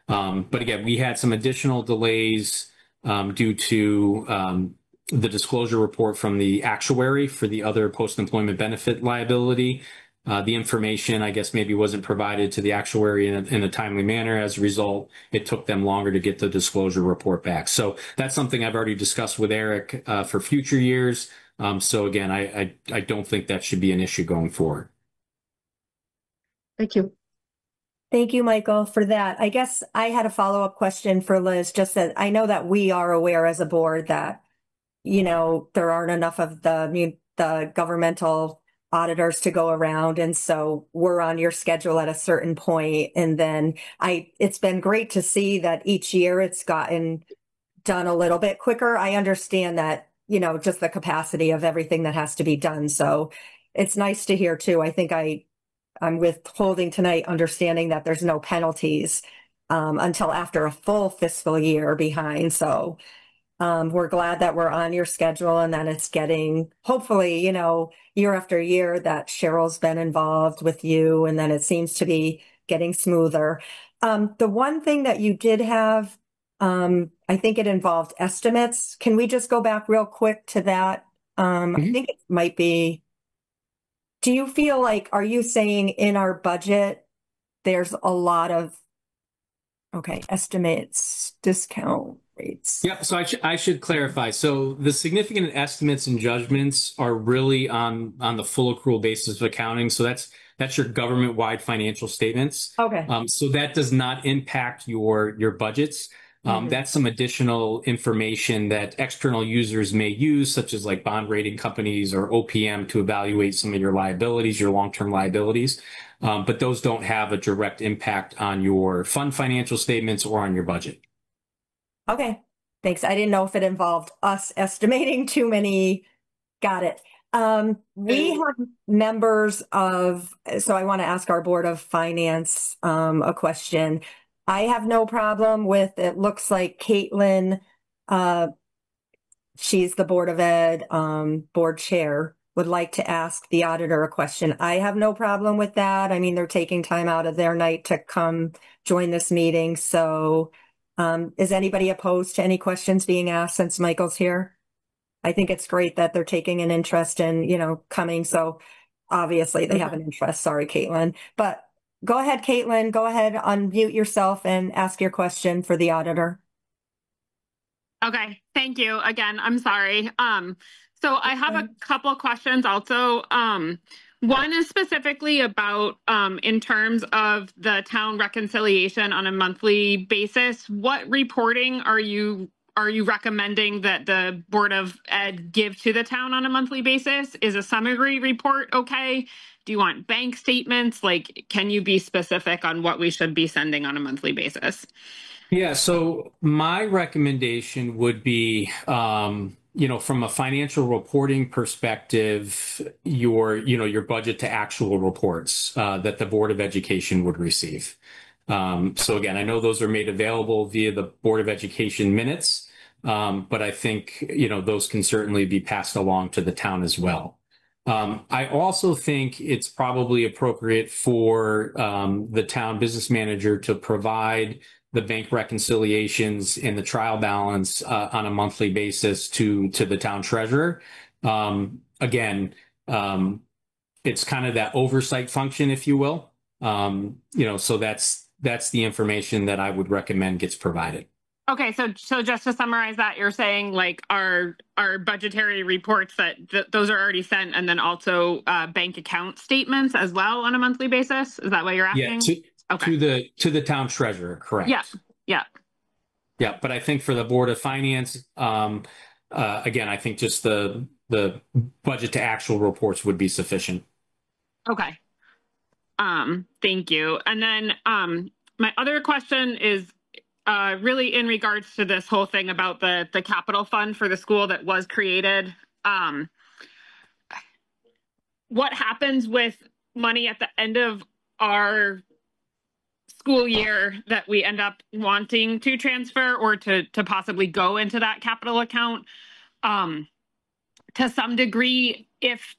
H: But again, we had some additional delays due to the disclosure report from the actuary for the other post-employment benefit liability. The information, I guess, maybe wasn't provided to the actuary in a timely manner. As a result, it took them longer to get the disclosure report back. So that's something I've already discussed with Eric for future years. So again, I don't think that should be an issue going forward.
B: Thank you.
A: Thank you, Michael, for that. I guess I had a follow-up question for Liz, just that I know that we are aware as a board that, you know, there aren't enough of the governmental auditors to go around. And so we're on your schedule at a certain point. And then it's been great to see that each year it's gotten done a little bit quicker. I understand that, you know, just the capacity of everything that has to be done. So it's nice to hear too. I think I'm withholding tonight, understanding that there's no penalties until after a full fiscal year behind. So we're glad that we're on your schedule and that it's getting, hopefully, you know, year after year that Cheryl's been involved with you, and then it seems to be getting smoother. The one thing that you did have, I think it involved estimates. Can we just go back real quick to that? I think it might be, do you feel like, are you saying in our budget, there's a lot of, estimates, discount rates?
H: Yep. So I should clarify. So the significant estimates and judgments are really on the full accrual basis of accounting. So that's your government-wide financial statements.
A: Okay.
H: So that does not impact your budgets. That's some additional information that external users may use, such as like bond rating companies or OPM, to evaluate some of your liabilities, your long-term liabilities. But those don't have a direct impact on your fund financial statements or on your budget.
A: Okay, thanks. I didn't know if it involved us estimating too many. Got it. We have members of, so I want to ask our Board of Finance a question. I have no problem with, it looks like Caitlin, she's the Board of Ed board chair, would like to ask the auditor a question. I have no problem with that. I mean, they're taking time out of their night to come join this meeting. So is anybody opposed to any questions being asked since Michael's here? I think it's great that they're taking an interest in, you know, coming. So obviously they have an interest. Sorry, Caitlin. But go ahead, Caitlin. Go ahead, unmute yourself and ask your question for the auditor.
J: Okay, thank you. Again, I'm sorry. So I have a couple questions also. One is specifically about in terms of the town reconciliation on a monthly basis. What reporting are you recommending that the Board of Ed give to the town on a monthly basis? Is a summary report okay? Do you want bank statements? Like, can you be specific on what we should be sending on a monthly basis?
H: Yeah, so my recommendation would be, you know, from a financial reporting perspective, your budget to actual reports that the Board of Education would receive. So again, I know those are made available via the Board of Education minutes, but I think, you know, those can certainly be passed along to the town as well. I also think it's probably appropriate for the town business manager to provide the bank reconciliations and the trial balance on a monthly basis to the town treasurer. Again, it's kind of that oversight function, if you will. You know, so that's the information that I would recommend gets provided.
J: Okay, so just to summarize that, you're saying like our budgetary reports that those are already sent, and then also bank account statements as well on a monthly basis. Is that what you're asking?
H: Yeah, to the town treasurer, correct?
J: Yeah.
H: Yeah, but I think for the Board of Finance, again, I think just the budget to actual reports would be sufficient.
J: Okay. Thank you. And then my other question is really in regards to this whole thing about the capital fund for the school that was created. What happens with money at the end of our school year that we end up wanting to transfer or to possibly go into that capital account? To some degree, if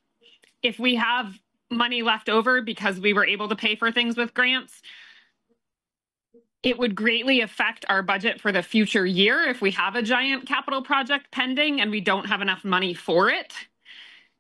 J: we have money left over because we were able to pay for things with grants, it would greatly affect our budget for the future year if we have a giant capital project pending and we don't have enough money for it.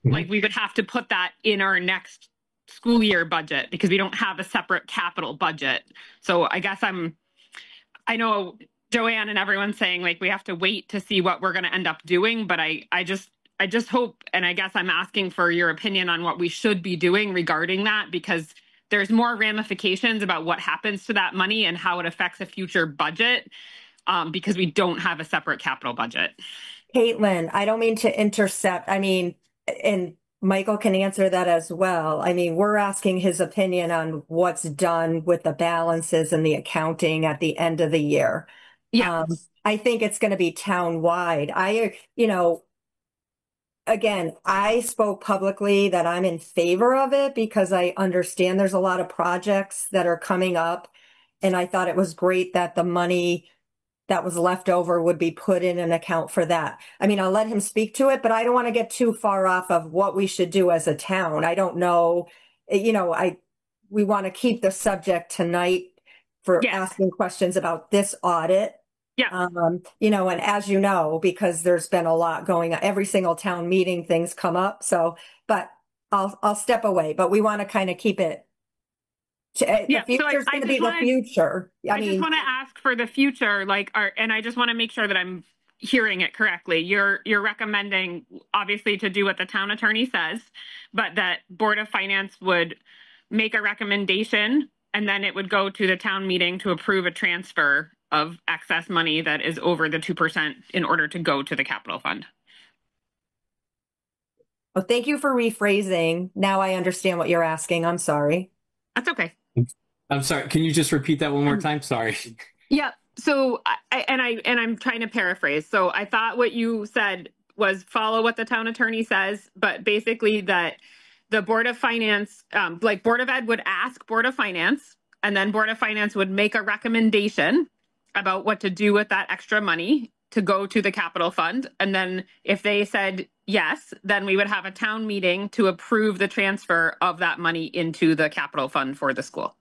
J: Like we would have to put that in our next school year budget because we don't have a separate capital budget. So I guess I know Joanne and everyone's saying like we have to wait to see what we're going to end up doing, but I just hope, and I guess I'm asking for your opinion on what we should be doing regarding that, because there's more ramifications about what happens to that money and how it affects a future budget because we don't have a separate capital budget.
A: Caitlin, I don't mean to intercept. I mean, and Michael can answer that as well. I mean, we're asking his opinion on what's done with the balances and the accounting at the end of the year.
J: Yeah.
A: I think it's going to be town-wide. Again, I spoke publicly that I'm in favor of it because I understand there's a lot of projects that are coming up. And I thought it was great that the money that was left over would be put in an account for that. I mean, I'll let him speak to it, but I don't want to get too far off of what we should do as a town. I don't know, we want to keep the subject tonight for asking questions about this audit.
J: Yeah.
A: And as you know, because there's been a lot going on, every single town meeting, things come up. So, but I'll step away, but we want to kind of keep it. The future's going to be the future.
J: I just want to ask for the future, and I just want to make sure that I'm hearing it correctly. You're recommending, obviously, to do what the town attorney says, but that Board of Finance would make a recommendation, and then it would go to the town meeting to approve a transfer of excess money that is over the 2% in order to go to the capital fund.
A: Well, thank you for rephrasing. Now I understand what you're asking. I'm sorry.
J: That's okay.
H: I'm sorry. Can you just repeat that one more time? Sorry.
J: Yeah. So I'm trying to paraphrase. So I thought what you said was follow what the town attorney says, but basically that the Board of Finance, Board of Ed would ask Board of Finance, and then Board of Finance would make a recommendation about what to do with that extra money to go to the capital fund. And then if they said yes, then we would have a town meeting to approve the transfer of that money into the capital fund for the school.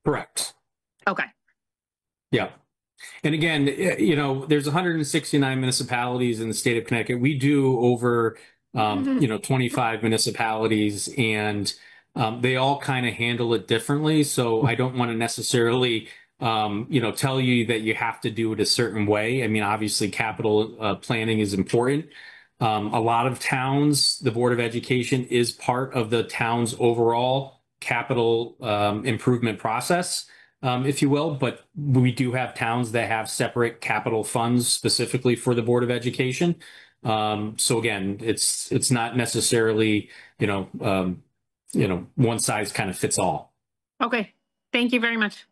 H: Correct.
J: Okay.
H: Yeah. And again, there's 169 municipalities in the state of Connecticut. We do over, 25 municipalities, and they all kind of handle it differently. So I don't want to necessarily tell you that you have to do it a certain way. I mean, obviously capital planning is important. A lot of towns, the Board of Education is part of the town's overall capital improvement process, if you will. But we do have towns that have separate capital funds specifically for the Board of Education. So again, it's not necessarily, one size kind of fits all.
J: Okay. Thank you very much.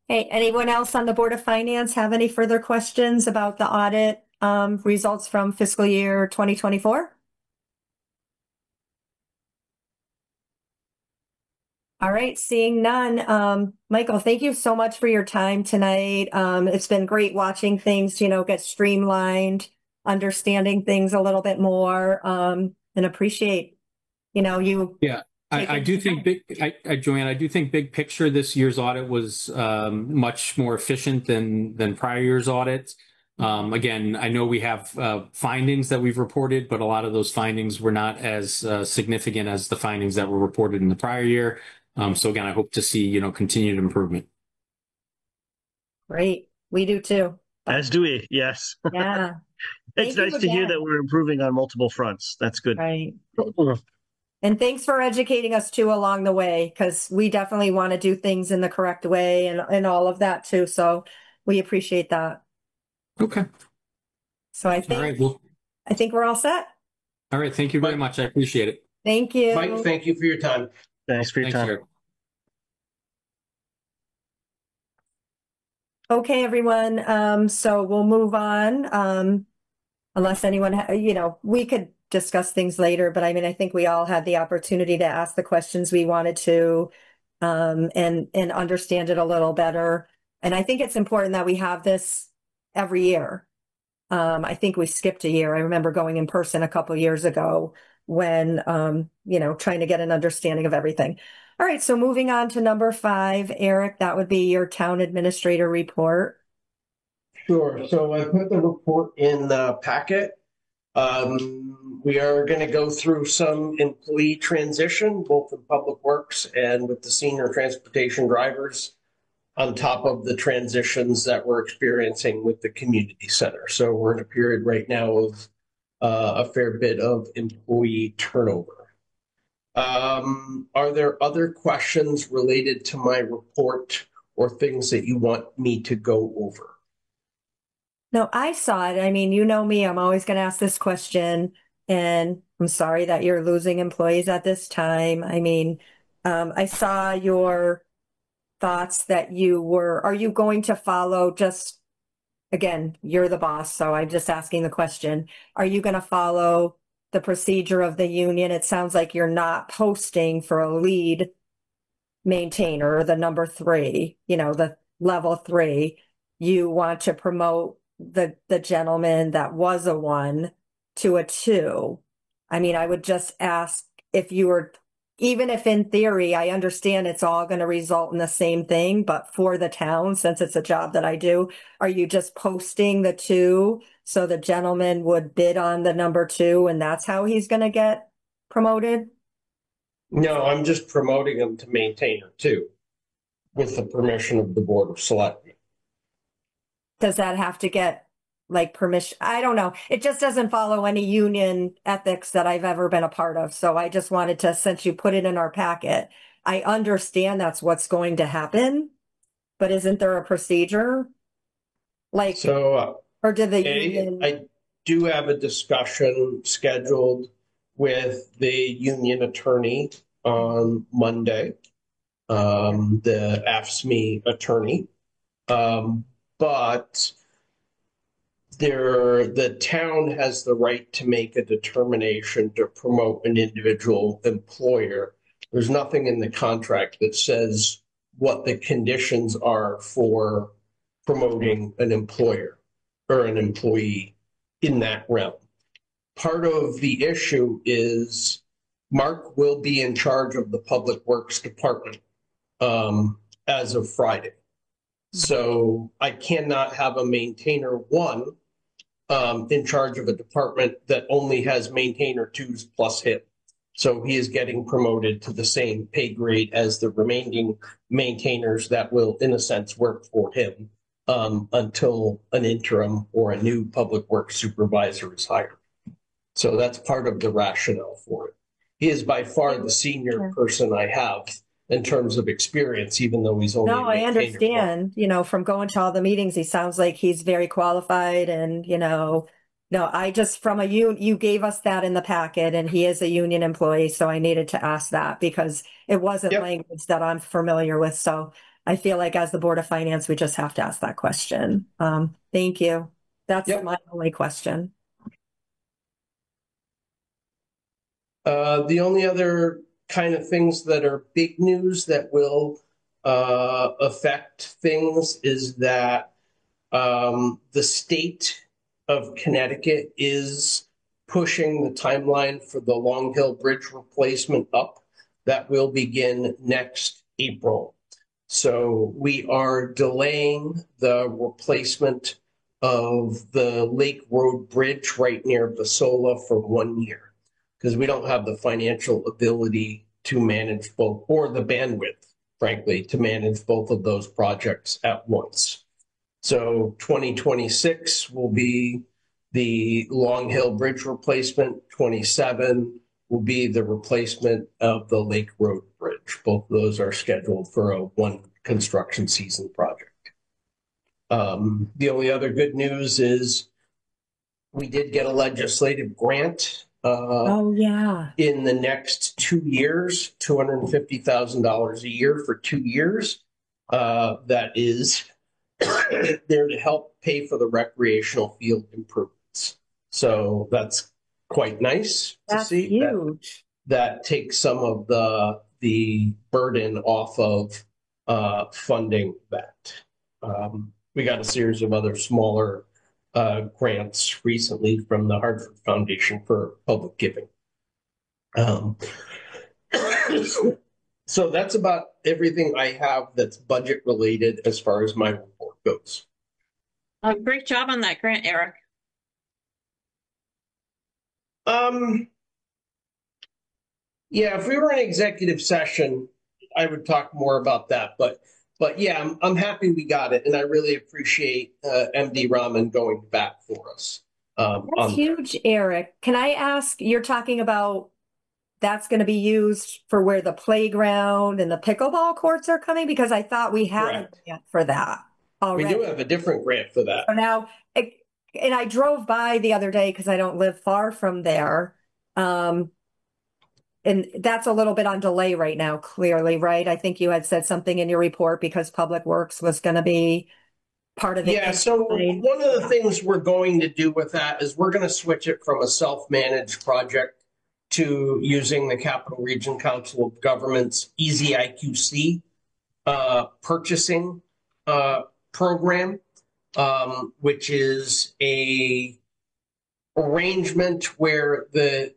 A: Hey, anyone else on the Board of Finance have any further questions about the audit results from fiscal year 2024? All right, seeing none. Michael, thank you so much for your time tonight. It's been great watching things, get streamlined, understanding things a little bit more, and appreciate, you.
H: Yeah. I do think Joanne, I do think big picture this year's audit was much more efficient than prior year's audits. Again, I know we have findings that we've reported, but a lot of those findings were not as significant as the findings that were reported in the prior year. So again, I hope to see, continued improvement.
A: Great. We do too.
I: As do we. Yes.
A: Yeah.
I: It's nice to hear that we're improving on multiple fronts. That's good.
A: Right. And thanks for educating us too along the way, because we definitely want to do things in the correct way and all of that too. So we appreciate that.
H: Okay.
A: So I
H: All
A: think,
H: right. Well,
A: I think we're all set.
H: all right. Thank you very much. I appreciate it.
A: Thank you.
F: Mike, thank you for your time.
I: Thanks for your
H: Thanks,
I: time.
H: Eric.
A: Okay, everyone. So we'll move on. Unless anyone, we could discuss things later, but I mean, I think we all had the opportunity to ask the questions we wanted to, and understand it a little better. And I think it's important that we have this every year. I think we skipped a year. I remember going in person a couple years ago when, trying to get an understanding of everything. All right, so moving on to number 5, Eric, that would be your town administrator report.
F: Sure. So I put the report in the packet. We are going to go through some employee transition, both in Public Works and with the senior transportation drivers, on top of the transitions that we're experiencing with the community center. So we're in a period right now of a fair bit of employee turnover. Are there other questions related to my report or things that you want me to go over?
A: No, I saw it. I mean, you know me, I'm always going to ask this question, and I'm sorry that you're losing employees at this time. I mean, I saw your thoughts that are you going to follow just, again, you're the boss, so I'm just asking the question. Are you going to follow the procedure of the union? It sounds like you're not posting for a lead maintainer, the number 3, the level 3. You want to promote the gentleman that was a 1 to a 2. I mean, I would just ask if you were, even if in theory, I understand it's all going to result in the same thing, but for the town, since it's a job that I do, are you just posting the 2 so the gentleman would bid on the number 2 and that's how he's going to get promoted?
F: No, I'm just promoting him to maintainer 2 with the permission of the Board of Selectmen.
A: Does that have to get permission? I don't know. It just doesn't follow any union ethics that I've ever been a part of. So I just wanted to, since you put it in our packet, I understand that's what's going to happen, but isn't there a procedure? Or did the union?
F: I do have a discussion scheduled with the union attorney on Monday, the AFSCME attorney. But the town has the right to make a determination to promote an individual employer. There's nothing in the contract that says what the conditions are for promoting an employer or an employee in that realm. Part of the issue is Mark will be in charge of the Public Works Department as of Friday. So I cannot have a maintainer 1 in charge of a department that only has maintainer 2s plus him. So he is getting promoted to the same pay grade as the remaining maintainers that will, in a sense, work for him until an interim or a new public works supervisor is hired. So that's part of the rationale for it. He is by far the senior person I have in terms of experience, even though he's only.
A: No, I understand. From going to all the meetings, he sounds like he's very qualified, and no, I just you gave us that in the packet, and he is a union employee, so I needed to ask that because it wasn't language that I'm familiar with. So I feel like as the Board of Finance, we just have to ask that question. Thank you. That's my only question.
F: The only other kind of things that are big news that will affect things is that the state of Connecticut is pushing the timeline for the Long Hill Bridge replacement up. That will begin next April. So we are delaying the replacement of the Lake Road Bridge right near Basola for 1 year, because we don't have the financial ability to manage both, or the bandwidth, frankly, to manage both of those projects at once. So 2026 will be the Long Hill Bridge replacement. 27 will be the replacement of the Lake Road Bridge. Both of those are scheduled for a 1 construction season project. The only other good news is we did get a legislative grant
A: Oh, yeah.
F: in the next 2 years, $250,000 a year for 2 years. That is there to help pay for the recreational field improvements. So that's quite nice to
A: That's
F: see.
A: huge.
F: That takes some of the burden off of funding that. We got a series of other smaller grants recently from the Hartford Foundation for Public Giving. So that's about everything I have that's budget related as far as my report goes.
G: Great job on that grant, Eric.
F: Yeah, if we were in executive session, I would talk more about that. But yeah, I'm happy we got it, and I really appreciate MD Rahman going back for us.
A: That's huge, Eric. Can I ask, you're talking about that's going to be used for where the playground and the pickleball courts are coming? Because I thought we had a grant for that
F: We
A: already.
F: do have a different grant for that.
A: So now, and I drove by the other day because I don't live far from there. And that's a little bit on delay right now, clearly, right? I think you had said something in your report because Public Works was going to be part of it.
F: Yeah, so one of the things we're going to do with that is we're going to switch it from a self-managed project to using the Capital Region Council of Governments Easy IQC purchasing program, which is a arrangement where the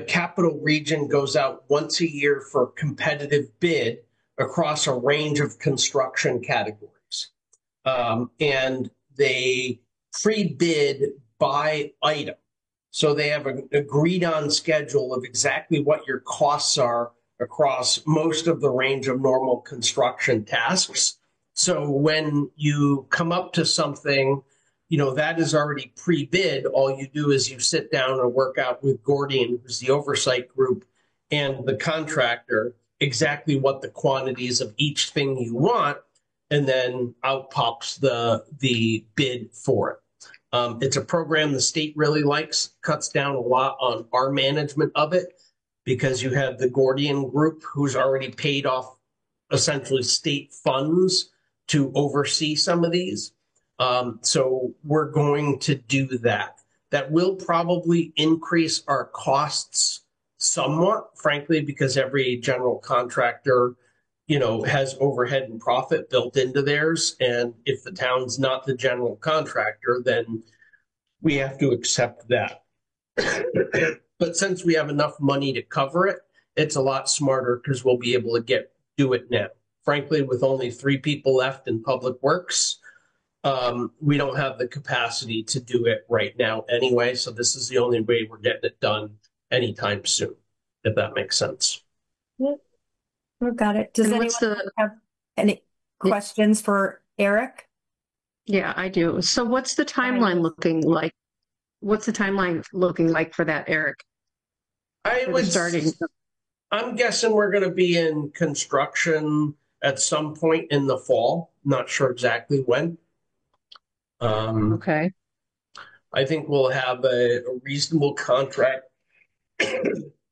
F: Capital Region goes out once a year for competitive bid across a range of construction categories. And they pre-bid by item. So they have an agreed on schedule of exactly what your costs are across most of the range of normal construction tasks. So when you come up to something, that is already pre-bid. All you do is you sit down and work out with Gordian, who's the oversight group, and the contractor exactly what the quantities of each thing you want, and then out pops the bid for it. It's a program the state really likes, cuts down a lot on our management of it, because you have the Gordian group who's already paid off essentially state funds to oversee some of these. So we're going to do that. That will probably increase our costs somewhat, frankly, because every general contractor, has overhead and profit built into theirs. And if the town's not the general contractor, then we have to accept that. But since we have enough money to cover it, it's a lot smarter because we'll be able to do it now. Frankly, with only 3 people left in Public Works, we don't have the capacity to do it right now anyway. So this is the only way we're getting it done anytime soon, if that makes sense.
A: Yep. We got it. Does anyone have any questions for Eric?
B: Yeah, I do. So what's the timeline looking like? What's the timeline looking like for that, Eric?
F: I'm guessing we're going to be in construction at some point in the fall. Not sure exactly when.
B: Okay.
F: I think we'll have a reasonable contract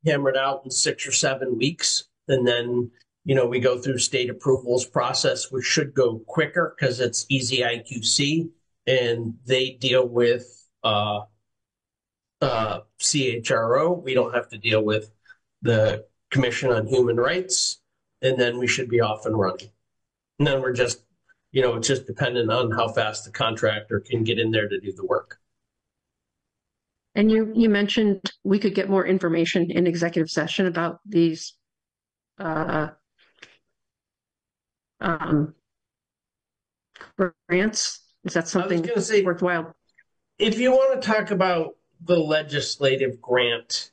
F: hammered out in 6 or 7 weeks. And then, we go through state approvals process, which should go quicker because it's Easy IQC and they deal with CHRO. We don't have to deal with the Commission on Human Rights. And then we should be off and running. And then we're just, it's just dependent on how fast the contractor can get in there to do the work.
B: And you mentioned we could get more information in executive session about these grants. Is that something worthwhile?
F: If you want to talk about the legislative grant,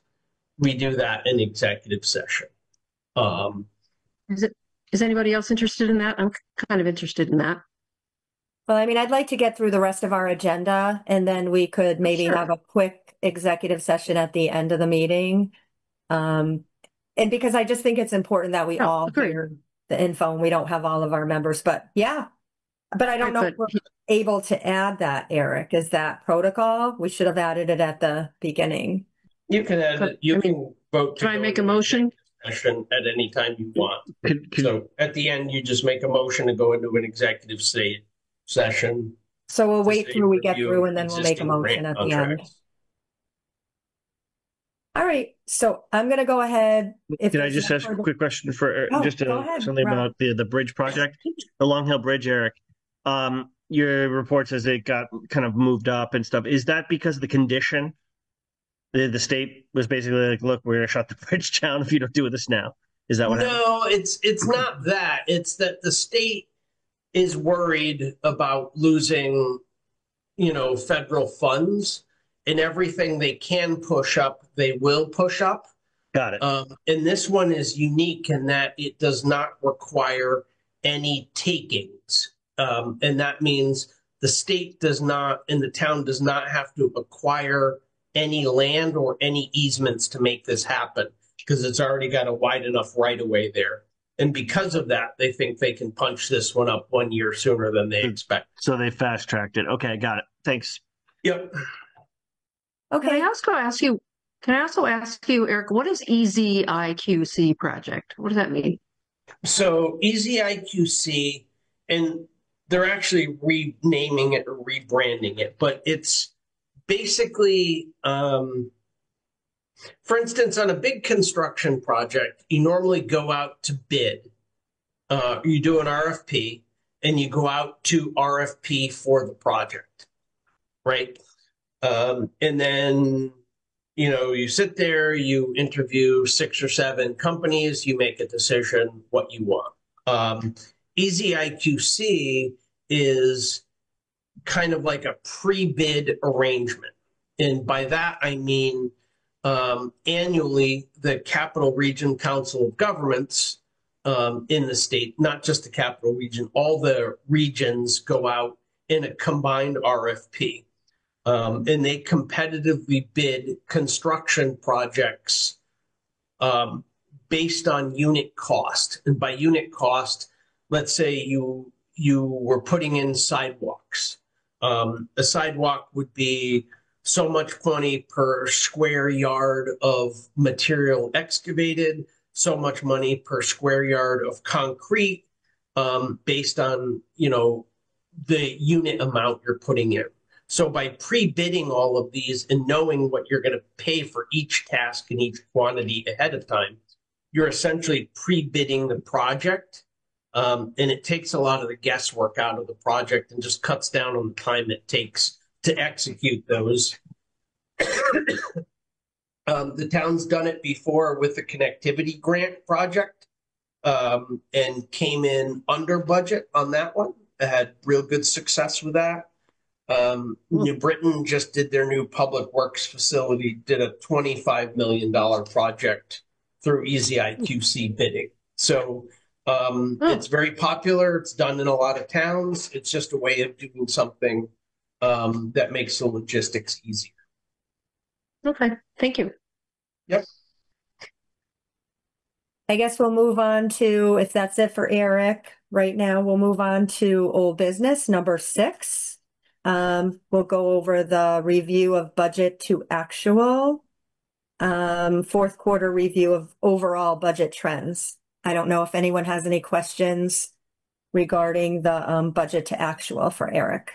F: we do that in executive session.
B: Is anybody else interested in that? I'm kind of interested in that.
A: Well, I'd like to get through the rest of our agenda, and then we could maybe have a quick executive session at the end of the meeting. And because I just think it's important that we all hear the info and we don't have all of our members, but yeah. But I don't know if we're able to add that, Eric. Is that protocol? We should have added it at the beginning.
F: You can add it. You can vote.
B: Can I make a motion?
F: Session at any time you want. So at the end, you just make a motion to go into an executive session.
A: So we'll wait till we get through and then we'll make a motion at the end. All right. So I'm going to go ahead.
I: Can I just ask a quick question for something about the bridge project, the Long Hill Bridge, Eric? Your report says it got kind of moved up and stuff. Is that because of the condition? The state was basically like, look, we're going to shut the bridge down if you don't do this now. Is that what happened?
F: No, it's not that. It's that the state is worried about losing, federal funds, and everything they can push up, they will push up.
I: Got it.
F: And this one is unique in that it does not require any takings. And that means the state does not, and the town does not have to acquire any land or any easements to make this happen, because it's already got a wide enough right of way there. And because of that, they think they can punch this one up 1 year sooner than they expect.
I: So they fast tracked it. Okay, got it. Thanks.
F: Yep.
A: Okay.
B: Can I also ask you, Eric, what is EZIQC project? What does that mean?
F: So EZIQC, and they're actually renaming it or rebranding it, but it's basically, for instance, on a big construction project, you normally go out to bid. You do an RFP and you go out to RFP for the project, right? And then, you sit there, you interview 6 or 7 companies, you make a decision what you want. EZIQC is kind of like a pre-bid arrangement. And by that, I mean, annually, the Capital Region Council of Governments in the state, not just the Capital Region, all the regions go out in a combined RFP. And they competitively bid construction projects based on unit cost. And by unit cost, let's say you were putting in sidewalks. A sidewalk would be so much money per square yard of material excavated, so much money per square yard of concrete, based on, the unit amount you're putting in. So by pre-bidding all of these and knowing what you're going to pay for each task and each quantity ahead of time, you're essentially pre-bidding the project. And it takes a lot of the guesswork out of the project and just cuts down on the time it takes to execute those. The town's done it before with the connectivity grant project, and came in under budget on that one. It had real good success with that. New Britain just did their new public works facility, did a $25 million project through EZIQC bidding. So it's very popular. It's done in a lot of towns. It's just a way of doing something that makes the logistics easier.
B: Okay, thank you.
F: Yep.
A: I guess we'll move on to, if that's it for Eric right now, we'll move on to old business number 6. We'll go over the review of budget to actual, fourth quarter review of overall budget trends. I don't know if anyone has any questions regarding the budget to actual for Eric.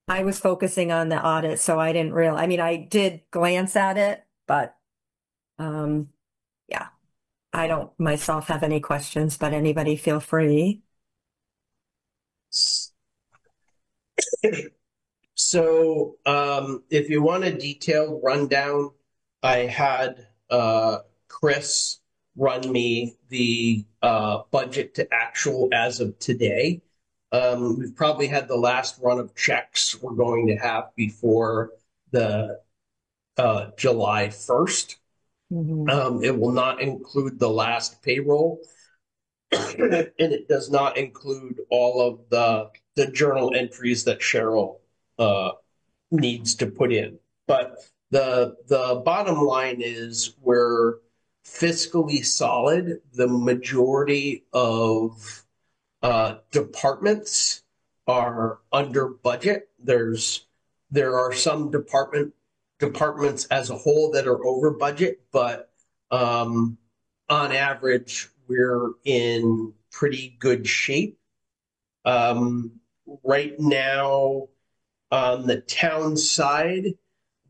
A: I was focusing on the audit, so I didn't really, I did glance at it, but yeah, I don't myself have any questions, but anybody feel free.
F: So if you want a detailed rundown, I had Chris run me the budget to actual as of today. We've probably had the last run of checks we're going to have before the July 1st. Mm-hmm. It will not include the last payroll, and it does not include all of the journal entries that Cheryl needs to put in. But The bottom line is we're fiscally solid. The majority of departments are under budget. There are some departments as a whole that are over budget, but on average, we're in pretty good shape. Right now, on the town side,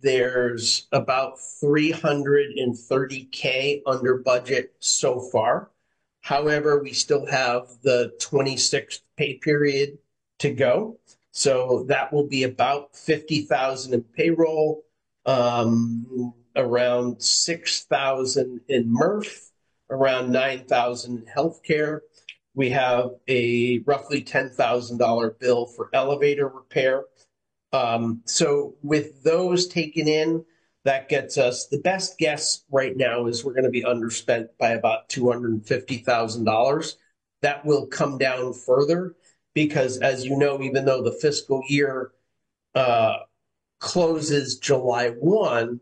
F: there's about $330K under budget so far. However, we still have the 26th pay period to go. So that will be about 50,000 in payroll, around 6,000 in MRF, around 9,000 in healthcare. We have a roughly $10,000 bill for elevator repair. So with those taken in, that gets us, the best guess right now is we're going to be underspent by about $250,000. That will come down further because, as you know, even though the fiscal year closes July 1,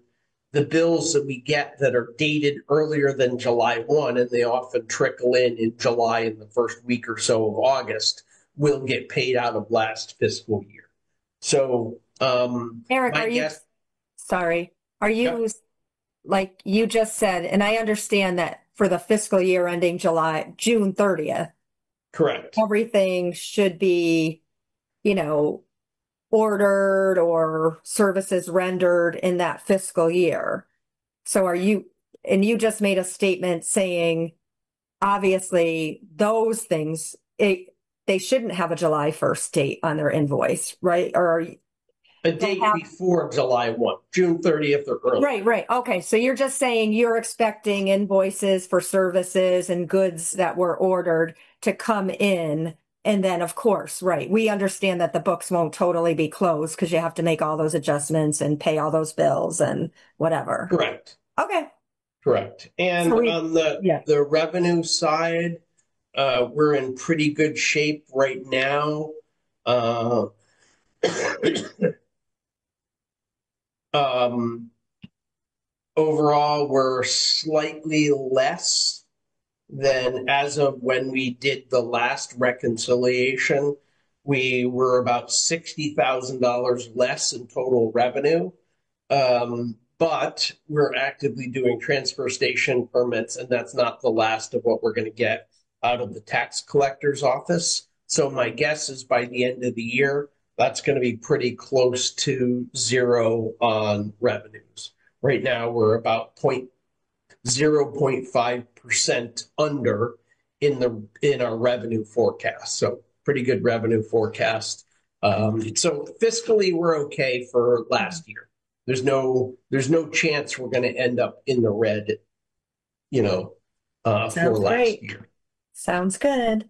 F: the bills that we get that are dated earlier than July 1, and they often trickle in July in the first week or so of August, will get paid out of last fiscal year. So,
A: Eric, are you, like you just said, and I understand that for the fiscal year ending June 30th.
F: Correct.
A: Everything should be, ordered or services rendered in that fiscal year. So you just made a statement saying, obviously, those things, they shouldn't have a July 1st date on their invoice, right? Or
F: a date before July 1, June 30th or earlier.
A: Right. Okay. So you're just saying you're expecting invoices for services and goods that were ordered to come in. And then, of course, right, we understand that the books won't totally be closed because you have to make all those adjustments and pay all those bills and whatever.
F: Correct.
A: Okay.
F: Correct. And on the revenue side, we're in pretty good shape right now. Overall, we're slightly less than as of when we did the last reconciliation. We were about $60,000 less in total revenue. But we're actively doing transfer station permits, and that's not the last of what we're going to get out of the tax collector's office. So my guess is by the end of the year, that's going to be pretty close to zero on revenues. Right now, we're about 0.5% under in our revenue forecast. So pretty good revenue forecast. So fiscally, we're okay for last year. There's no chance we're going to end up in the red, for last year.
A: Sounds good.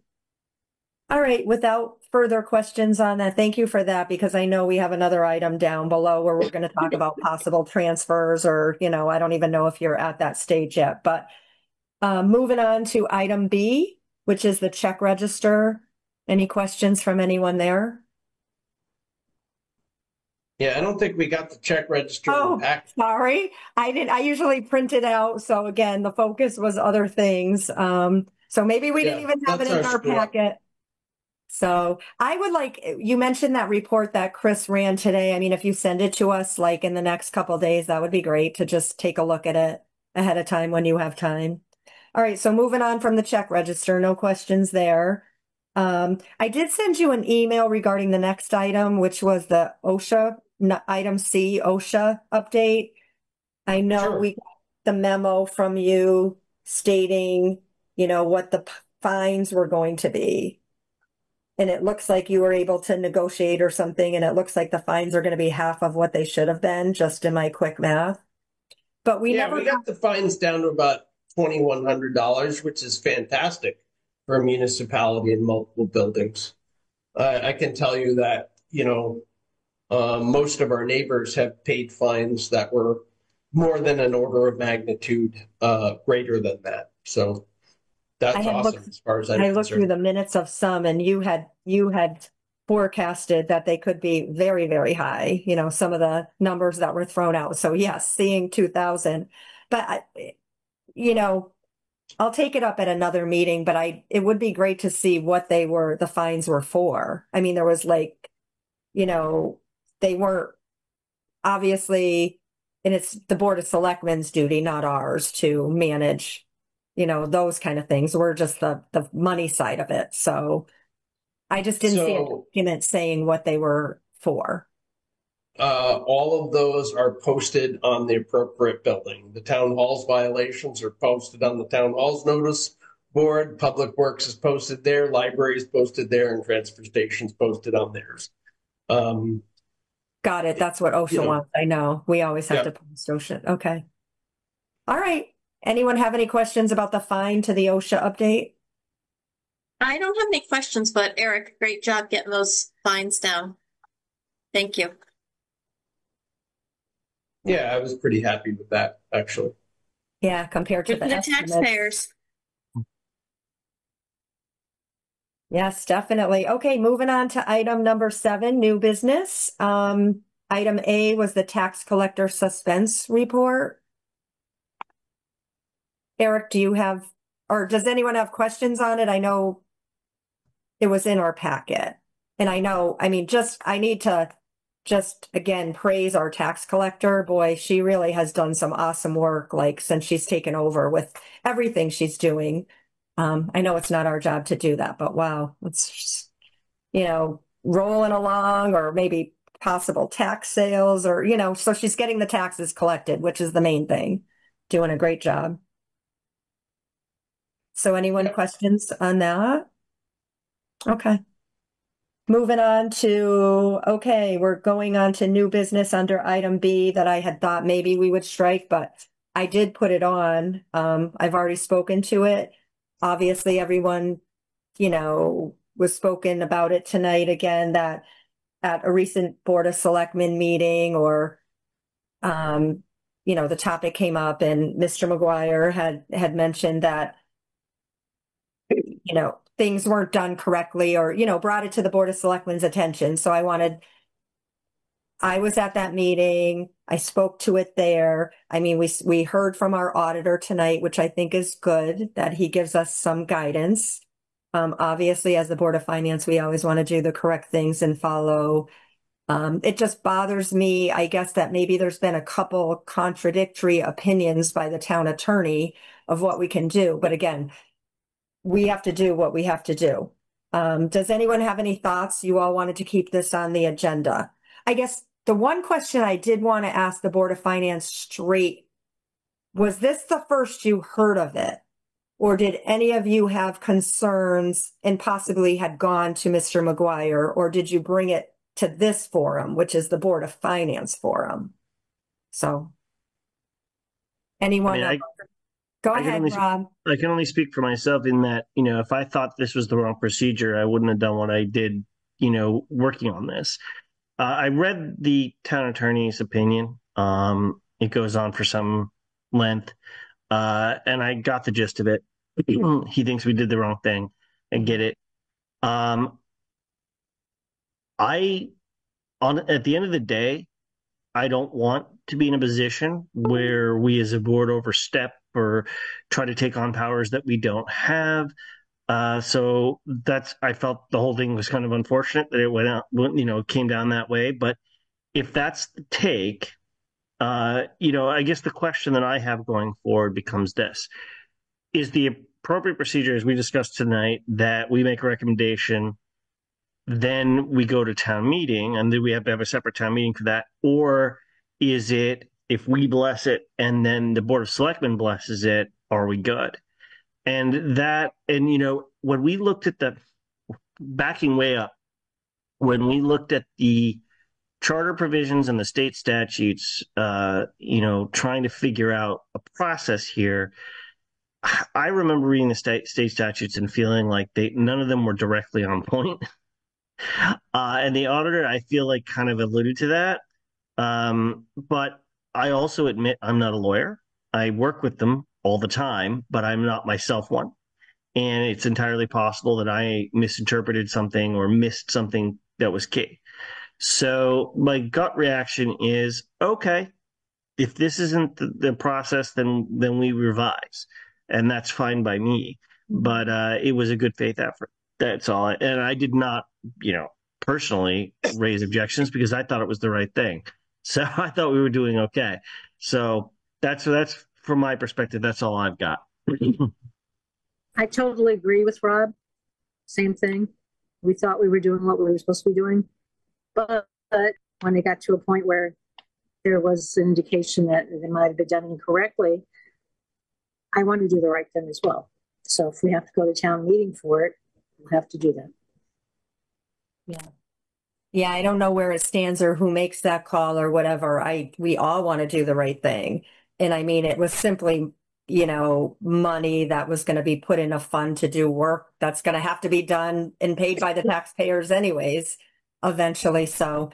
A: All right. Without further questions on that, thank you for that, because I know we have another item down below where we're going to talk about possible transfers or, I don't even know if you're at that stage yet. But moving on to item B, which is the check register. Any questions from anyone there?
F: Yeah, I don't think we got the check register.
A: Oh, sorry. I didn't. I usually print it out. So again, the focus was other things. So maybe we didn't even have it in our packet. So I would you mentioned that report that Chris ran today. I mean, if you send it to us like in the next couple of days, that would be great to just take a look at it ahead of time when you have time. All right. So moving on from the check register, no questions there. I did send you an email regarding the next item, which was the OSHA, item C, OSHA update. I know we got the memo from you stating, what the fines were going to be. And it looks like you were able to negotiate or something. And it looks like the fines are going to be half of what they should have been, just in my quick math. But we got
F: the fines down to about $2,100, which is fantastic for a municipality in multiple buildings. I can tell you that, most of our neighbors have paid fines that were more than an order of magnitude greater than that. So that's awesome as far as I'm concerned.
A: I looked through the minutes of some, and you had forecasted that they could be very, very high, some of the numbers that were thrown out. So yes, seeing 2,000, but I'll take it up at another meeting, but it would be great to see what the fines were for. I mean, there was they weren't obviously, and it's the Board of Selectmen's duty, not ours, to manage, those kind of things. We're just the money side of it. So I just didn't see a document saying what they were for.
F: All of those are posted on the appropriate building. The town hall's violations are posted on the town hall's notice board. Public Works is posted there. Library is posted there, and transfer station's posted on theirs.
A: Got it. That's what OSHA wants. I know. We always have to post OSHA. Okay. All right. Anyone have any questions about the fine to the OSHA update?
G: I don't have any questions, but Eric, great job getting those fines down. Thank you.
F: Yeah, I was pretty happy with that, actually.
A: Yeah, compared to
G: Good for the
A: estimates.
G: taxpayers.
A: Yes, definitely. Okay, moving on to item number 7, new business. Item A was the tax collector suspense report. Eric, do you have, or does anyone have questions on it? I know it was in our packet. And I need to just again praise our tax collector. Boy, she really has done some awesome work, since she's taken over with everything she's doing. I know it's not our job to do that, but wow, it's just, rolling along, or maybe possible tax sales, or, so she's getting the taxes collected, which is the main thing. Doing a great job. So anyone questions on that? Okay. Moving on to, we're going on to new business under item B that I had thought maybe we would strike, but I did put it on. I've already spoken to it. Obviously, everyone, was spoken about it tonight again, that at a recent Board of Selectmen meeting, or, the topic came up, and Mr. McGuire had mentioned that, things weren't done correctly, or, brought it to the Board of Selectmen's attention. So I was at that meeting. I spoke to it there. I mean, we heard from our auditor tonight, which I think is good, that he gives us some guidance. Obviously, as the Board of Finance, we always want to do the correct things and follow. It just bothers me, I guess, that maybe there's been a couple contradictory opinions by the town attorney of what we can do. But again, we have to do what we have to do. Does anyone have any thoughts? You all wanted to keep this on the agenda. I guess the one question I did want to ask the Board of Finance straight, was this the first you heard of it? Or did any of you have concerns and possibly had gone to Mr. McGuire, or did you bring it to this forum, which is the Board of Finance forum? So anyone? Go ahead, Rob.
I: I can only speak for myself in that, if I thought this was the wrong procedure, I wouldn't have done what I did, working on this. I read the town attorney's opinion. It goes on for some length, and I got the gist of it. He thinks we did the wrong thing. I get it. At the end of the day, I don't want to be in a position where we as a board overstep or try to take on powers that we don't have. So I felt the whole thing was kind of unfortunate that it went out, came down that way. But if that's the take, I guess the question that I have going forward becomes this: is the appropriate procedure, as we discussed tonight, that we make a recommendation, then we go to town meeting, and then we have to have a separate town meeting for that? Or is it, if we bless it and then the Board of Selectmen blesses it, are we good? And when we looked at backing way up, when we looked at the charter provisions and the state statutes, trying to figure out a process here, I remember reading the state statutes and feeling like none of them were directly on point. And the auditor, I feel like, kind of alluded to that. But I also admit I'm not a lawyer. I work with them all the time, but I'm not myself one. And it's entirely possible that I misinterpreted something or missed something that was key. So my gut reaction is, okay, if this isn't the process, then we revise, and that's fine by me. But it was a good faith effort. That's all. And I did not, personally raise objections because I thought it was the right thing. So I thought we were doing okay. So that's from my perspective. That's all I've got.
E: I totally agree with Rob. Same thing. We thought we were doing what we were supposed to be doing. But when it got to a point where there was an indication that they might have been done incorrectly, I want to do the right thing as well. So if we have to go to town meeting for it, we'll have to do that.
A: Yeah, I don't know where it stands or who makes that call or whatever. We all want to do the right thing. And I mean, it was simply, money that was going to be put in a fund to do work that's going to have to be done and paid by the taxpayers anyways, eventually. So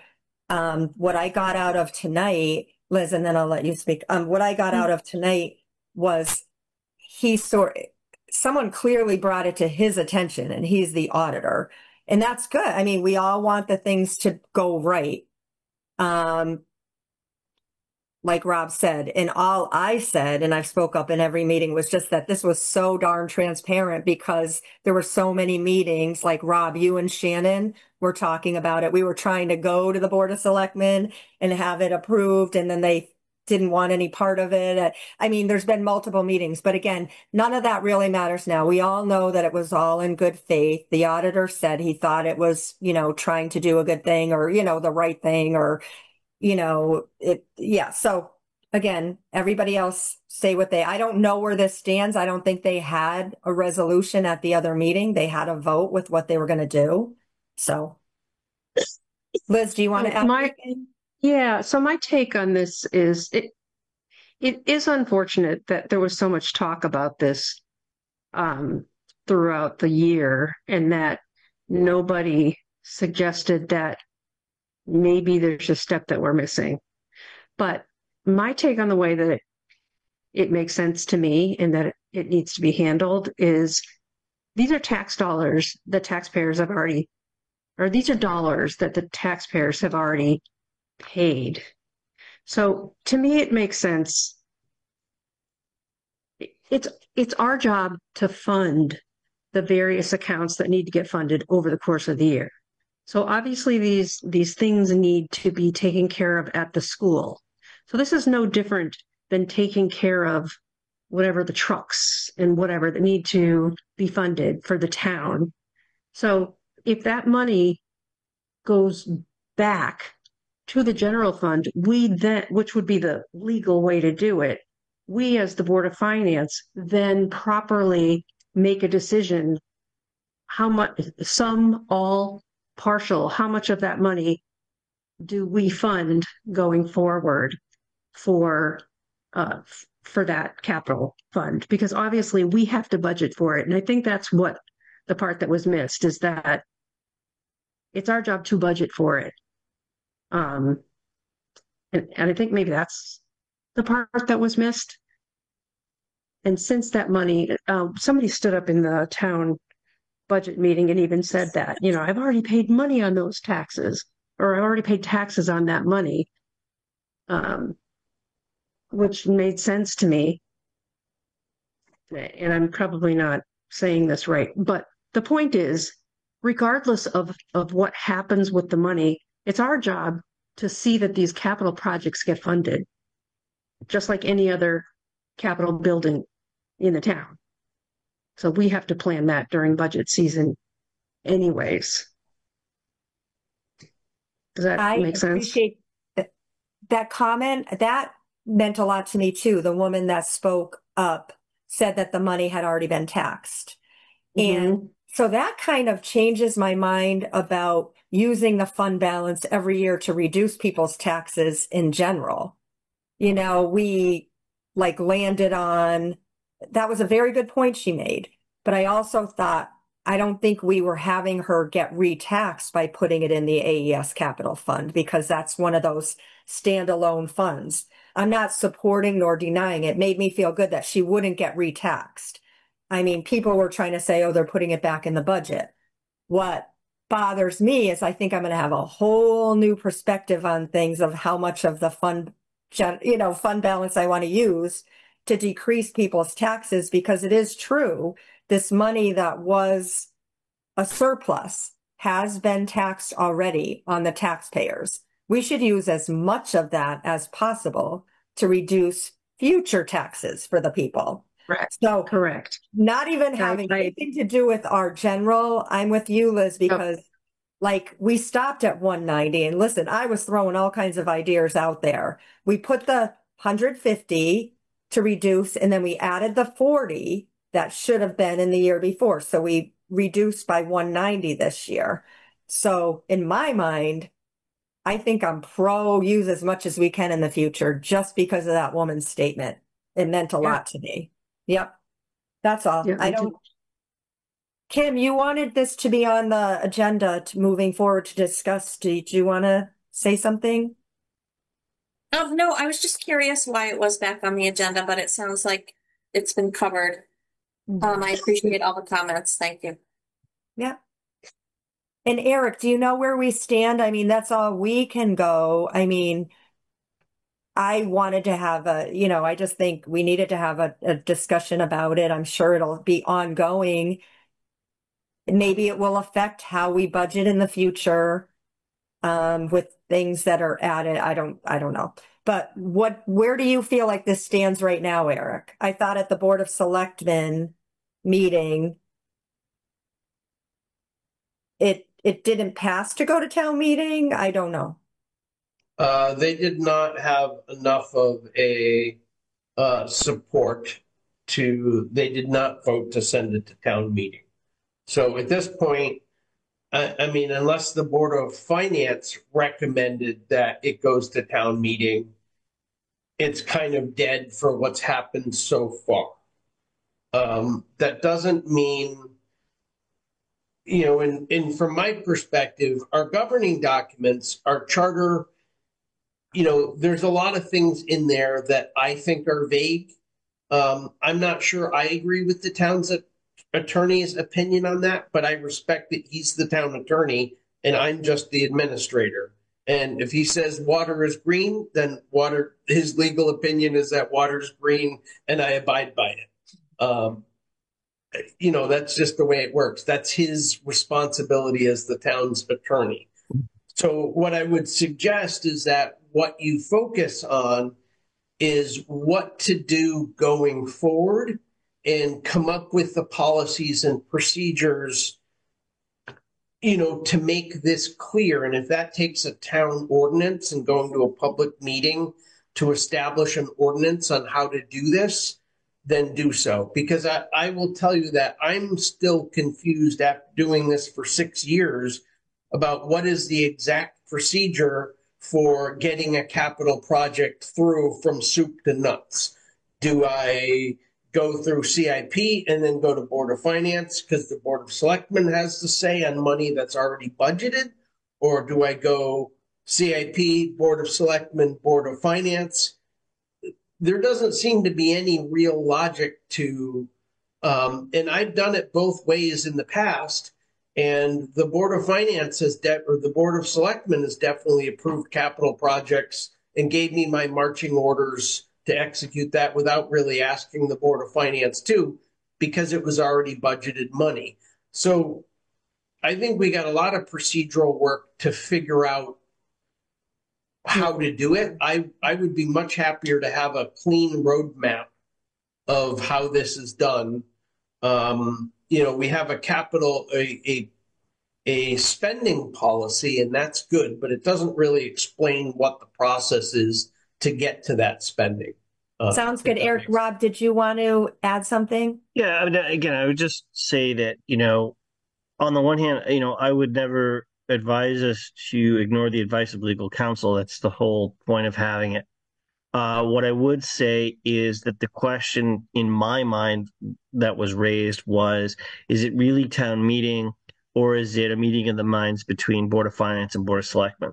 A: what I got out of tonight, Liz, and then I'll let you speak. What I got out of tonight was someone clearly brought it to his attention, and he's the auditor. And that's good. I mean, we all want the things to go right. Like Rob said, and all I said, and I spoke up in every meeting, was just that this was so darn transparent because there were so many meetings. Like Rob, you and Shannon were talking about it. We were trying to go to the Board of Selectmen and have it approved, and then they didn't want any part of it. I mean, there's been multiple meetings, but again, none of that really matters now. We all know that it was all in good faith. The auditor said he thought it was, trying to do a good thing or, the right thing or, So again, everybody else say I don't know where this stands. I don't think they had a resolution at the other meeting. They had a vote with what they were going to do. So Liz, do you want to add anything?
B: Yeah, so my take on this is it is unfortunate that there was so much talk about this throughout the year and that nobody suggested that maybe there's a step that we're missing. But my take on the way that it makes sense to me and that it needs to be handled is these are tax dollars the taxpayers have already, or these are dollars that the taxpayers have already paid. So to me, it makes sense. It's our job to fund the various accounts that need to get funded over the course of the year. So obviously these things need to be taken care of at the school. So this is no different than taking care of whatever the trucks and whatever that need to be funded for the town. So if that money goes back to the general fund, which would be the legal way to do it, we as the Board of Finance then properly make a decision how much, some, all, partial, how much of that money do we fund going forward for that capital fund? Because obviously we have to budget for it. And I think that's what the part that was missed is that it's our job to budget for it. And I think maybe that's the part that was missed. And since that money, somebody stood up in the town budget meeting and even said that, I've already paid money on those taxes, or I already paid taxes on that money, which made sense to me. And I'm probably not saying this right, but the point is, regardless of what happens with the money, it's our job to see that these capital projects get funded, just like any other capital building in the town. So we have to plan that during budget season anyways. Does that make sense? I
A: appreciate that comment. That meant a lot to me too. The woman that spoke up said that the money had already been taxed. Mm-hmm. And so that kind of changes my mind about using the fund balance every year to reduce people's taxes in general. We landed on, that was a very good point she made. But I also thought, I don't think we were having her get retaxed by putting it in the AES Capital Fund, because that's one of those standalone funds. I'm not supporting nor denying it. It made me feel good that she wouldn't get retaxed. I mean, people were trying to say, oh, they're putting it back in the budget. But bothers me is I think I'm going to have a whole new perspective on things of how much of the fund balance I want to use to decrease people's taxes, because it is true. This money that was a surplus has been taxed already on the taxpayers. We should use as much of that as possible to reduce future taxes for the people.
B: Correct.
A: So
B: Correct.
A: not even having anything to do with our general, I'm with you, Liz, because like we stopped at 190, and listen, I was throwing all kinds of ideas out there. We put the 150 to reduce, and then we added the 40 that should have been in the year before. So we reduced by 190 this year. So in my mind, I think I'm pro use as much as we can in the future, just because of that woman's statement. It meant a lot to me. Yep. That's all.
B: Yeah,
A: I don't. Kim, you wanted this to be on the agenda to moving forward to discuss. Did you want to say something?
G: No, I was just curious why it was back on the agenda, but it sounds like it's been covered. I appreciate all the comments. Thank you.
A: Yeah. And Eric, do you know where we stand? I mean, that's all we can go. I mean, I wanted to have I just think we needed to have a discussion about it. I'm sure it'll be ongoing. Maybe it will affect how we budget in the future, with things that are added. I don't know. But where do you feel like this stands right now, Eric? I thought at the Board of Selectmen meeting, it didn't pass to go to town meeting. I don't know.
F: They did not have enough of a support they did not vote to send it to town meeting. So at this point, I mean, unless the Board of Finance recommended that it goes to town meeting, it's kind of dead for what's happened so far. That doesn't mean, and from my perspective, our governing documents, our charter, there's a lot of things in there that I think are vague. I'm not sure I agree with the town's attorney's opinion on that, but I respect that he's the town attorney and I'm just the administrator. And if he says water is green, then his legal opinion is that water is green, and I abide by it. That's just the way it works. That's his responsibility as the town's attorney. So what I would suggest is that what you focus on is what to do going forward and come up with the policies and procedures, to make this clear. And if that takes a town ordinance and going to a public meeting to establish an ordinance on how to do this, then do so. Because I will tell you that I'm still confused after doing this for 6 years about what is the exact procedure for getting a capital project through from soup to nuts. Do I go through CIP and then go to Board of Finance because the Board of Selectmen has to say on money that's already budgeted? Or do I go CIP, Board of Selectmen, Board of Finance? There doesn't seem to be any real logic to, and I've done it both ways in the past, and the Board of Finance or the Board of Selectmen has definitely approved capital projects and gave me my marching orders to execute that without really asking the Board of Finance too, because it was already budgeted money. So I think we got a lot of procedural work to figure out how to do it. I would be much happier to have a clean roadmap of how this is done. We have a spending policy, and that's good, but it doesn't really explain what the process is to get to that spending.
A: Sounds good. Eric, Rob, did you want to add something?
I: Yeah, I mean, again, I would just say that, on the one hand, I would never advise us to ignore the advice of legal counsel. That's the whole point of having it. What I would say is that the question in my mind that was raised was, is it really town meeting, or is it a meeting of the minds between Board of Finance and Board of Selectmen?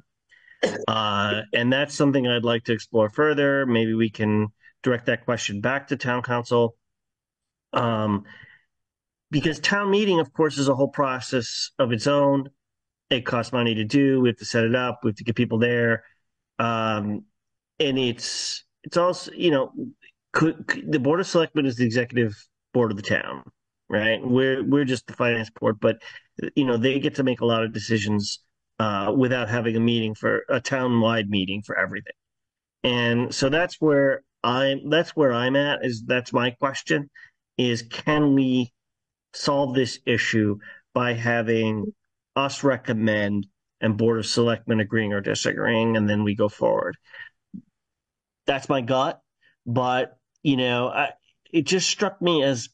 I: And that's something I'd like to explore further. Maybe we can direct that question back to town council. Because town meeting, of course, is a whole process of its own. It costs money to do. We have to set it up. We have to get people there. And it's also, the Board of Selectmen is the executive board of the town, right? We're just the finance board, but they get to make a lot of decisions without having a town-wide meeting for everything. And so that's where I'm at. That's my question is, can we solve this issue by having us recommend and Board of Selectmen agreeing or disagreeing, and then we go forward? That's my gut, but it just struck me as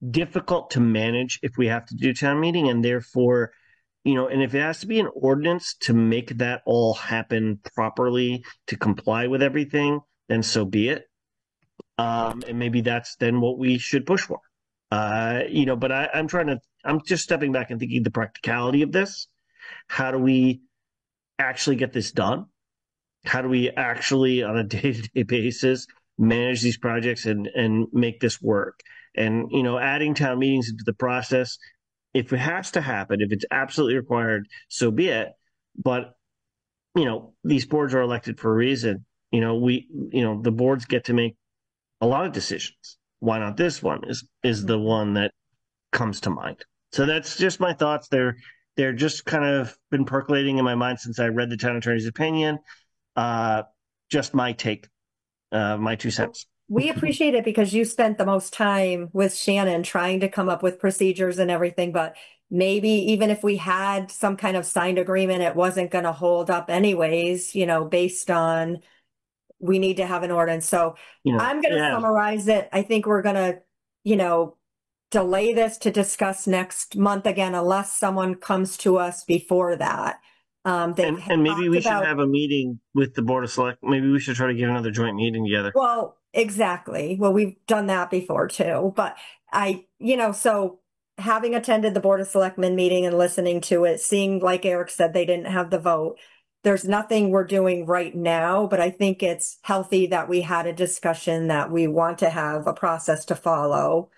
I: difficult to manage if we have to do town meeting, and therefore, and if it has to be an ordinance to make that all happen properly to comply with everything, then so be it. And maybe that's then what we should push for. But I'm just stepping back and thinking the practicality of this. How do we actually get this done? How do we actually, on a day-to-day basis, manage these projects and make this work? And, adding town meetings into the process, if it has to happen, if it's absolutely required, so be it. But, these boards are elected for a reason. The boards get to make a lot of decisions. Why not this one is the one that comes to mind. So that's just my thoughts. They're just kind of been percolating in my mind since I read the town attorney's opinion. Just my take, my 2 cents.
A: We appreciate it because you spent the most time with Shannon trying to come up with procedures and everything, but maybe even if we had some kind of signed agreement, it wasn't going to hold up anyways, based on we need to have an ordinance. So I'm going to summarize it. I think we're going to, delay this to discuss next month again, unless someone comes to us before that.
I: And maybe we should have a meeting with the Board of Select. Maybe we should try to get another joint meeting together.
A: Well, exactly. Well, we've done that before too, but so having attended the Board of Selectmen meeting and listening to it, seeing, like Eric said, they didn't have the vote. There's nothing we're doing right now, but I think it's healthy that we had a discussion that we want to have a process to follow.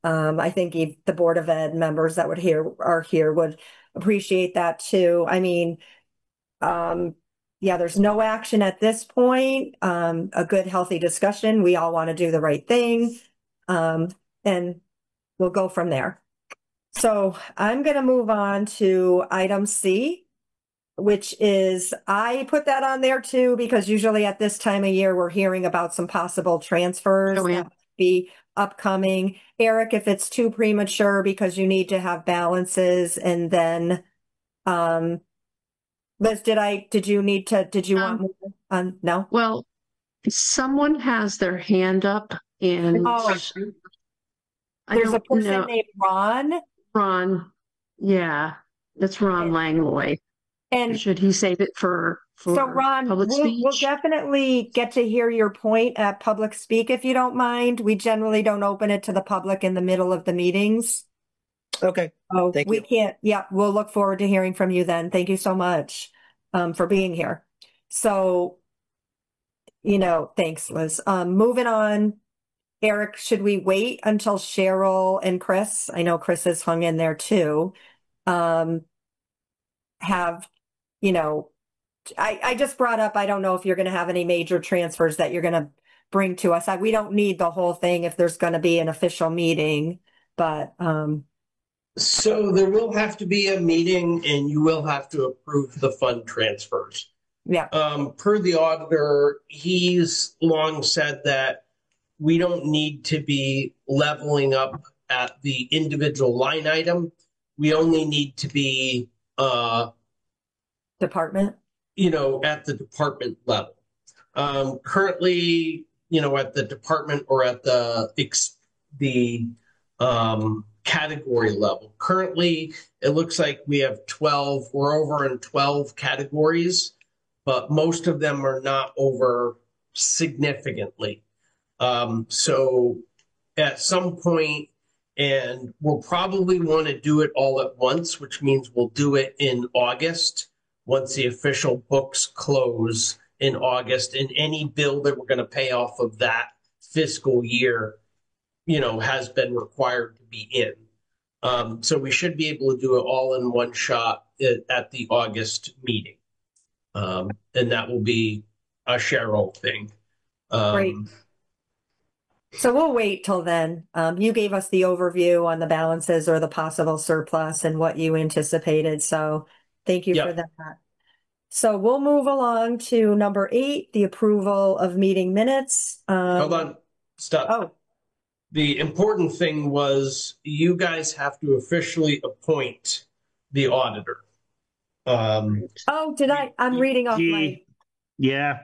A: I think the Board of Ed members that are here would appreciate that too. I mean, there's no action at this point. A good, healthy discussion. We all want to do the right thing. And we'll go from there. So I'm going to move on to item C, which is, I put that on there too, because usually at this time of year, we're hearing about some possible transfers that might be upcoming. Eric, if it's too premature because you need to have balances, and then, Liz, did you want more? No?
B: Well, someone has their hand up and
A: there's a person named Ron.
B: Ron. Yeah, that's Ron Langlois. And should he save it for
A: so Ron,
B: public speech?
A: We'll definitely get to hear your point at public speak if you don't mind. We generally don't open it to the public in the middle of the meetings.
K: Okay.
A: Oh,
K: Thank
A: we
K: you.
A: can't. Yeah, we'll look forward to hearing from you then. Thank you so much for being here. So, thanks, Liz. Moving on. Eric, should we wait until Cheryl and Chris? I know Chris has hung in there too. I just brought up, I don't know if you're going to have any major transfers that you're going to bring to us. We don't need the whole thing if there's going to be an official meeting, but.
F: So there will have to be a meeting and you will have to approve the fund transfers.
A: Yeah.
F: Per the auditor, he's long said that we don't need to be leveling up at the individual line item. We only need to be
A: department,
F: at the department level. Currently, at the department or at the category level. Currently, it looks like we have 12. We're over in 12 categories, but most of them are not over significantly. So at some point, and we'll probably want to do it all at once, which means we'll do it in August once the official books close in August, and any bill that we're going to pay off of that fiscal year, has been required to be in. So we should be able to do it all in one shot at the August meeting. And that will be a Cheryl thing.
A: Great. So we'll wait till then. You gave us the overview on the balances or the possible surplus and what you anticipated. So thank you for that. So we'll move along to number 8, the approval of meeting minutes.
F: Hold on. Stop.
A: Oh,
F: The important thing was you guys have to officially appoint the auditor.
A: did I? I'm reading off my.
I: Yeah.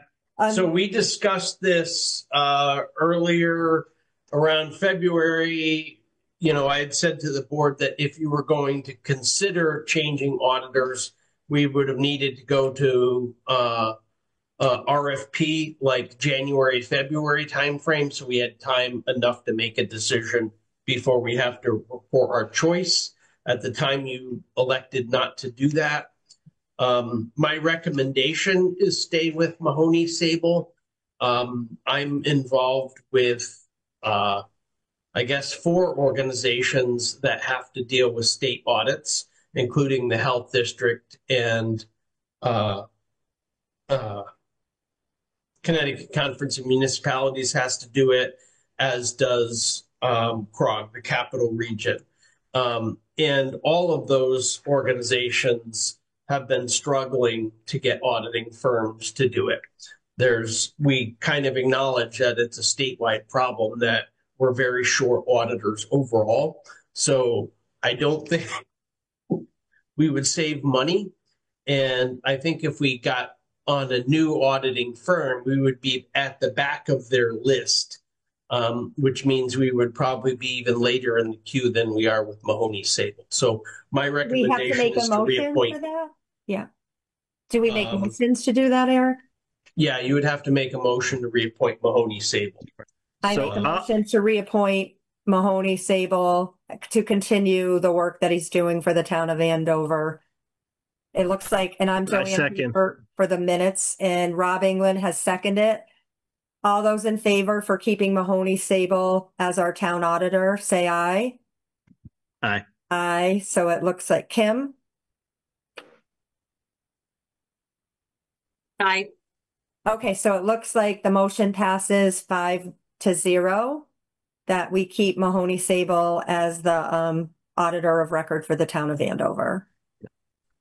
F: So we discussed this earlier around February. You know, I had said to the board that if you were going to consider changing auditors, we would have needed to go to RFP like January, February timeframe. So we had time enough to make a decision before we have to report our choice. At the time, you elected not to do that. My recommendation is stay with Mahoney Sable. I'm involved with, I guess, 4 organizations that have to deal with state audits, including the Health District and Connecticut Conference of Municipalities has to do it, as does CROG, the Capital Region. And all of those organizations have been struggling to get auditing firms to do it. We kind of acknowledge that it's a statewide problem, that we're very short auditors overall. So I don't think we would save money. And I think if we got on a new auditing firm, we would be at the back of their list, which means we would probably be even later in the queue than we are with Mahoney Sable. So my recommendation is to reappoint.
A: For that? Yeah. Do we make motions to do that, Eric?
F: Yeah, you would have to make a motion to reappoint Mahoney Sable.
A: I make a motion to reappoint Mahoney Sable to continue the work that he's doing for the town of Andover. It looks like, and I'm Joanne for the minutes, and Rob England has seconded it. All those in favor for keeping Mahoney Sable as our town auditor, say aye.
I: Aye.
A: Aye. So it looks like Kim.
G: Aye.
A: Okay, so it looks like the motion passes 5-0 that we keep Mahoney Sable as the auditor of record for the town of Andover.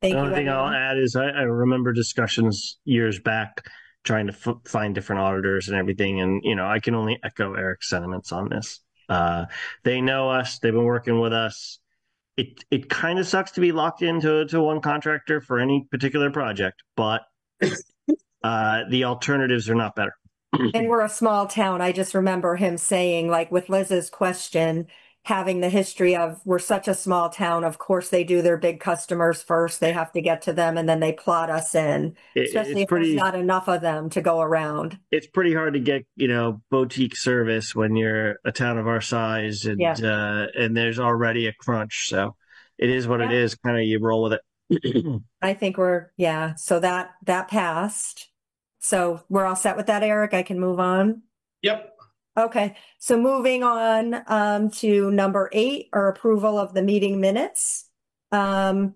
A: Thank you.
I: The only thing I'll add is I remember discussions years back trying to find different auditors and everything. And, you know, I can only echo Eric's sentiments on this. They know us. They've been working with us. It kind of sucks to be locked into one contractor for any particular project, but the alternatives are not better.
A: And we're a small town. I just remember him saying, like with Liz's question, having the history of we're such a small town. Of course, they do their big customers first. They have to get to them and then they plot us in, especially if there's not enough of them to go around.
I: It's pretty hard to get, you know, boutique service when you're a town of our size and and there's already a crunch. So it is what it is. Kind of you roll with it.
A: I think so that passed. So we're all set with that, Eric. I can move on.
F: Yep.
A: Okay, so moving on to number 8, or approval of the meeting minutes. Does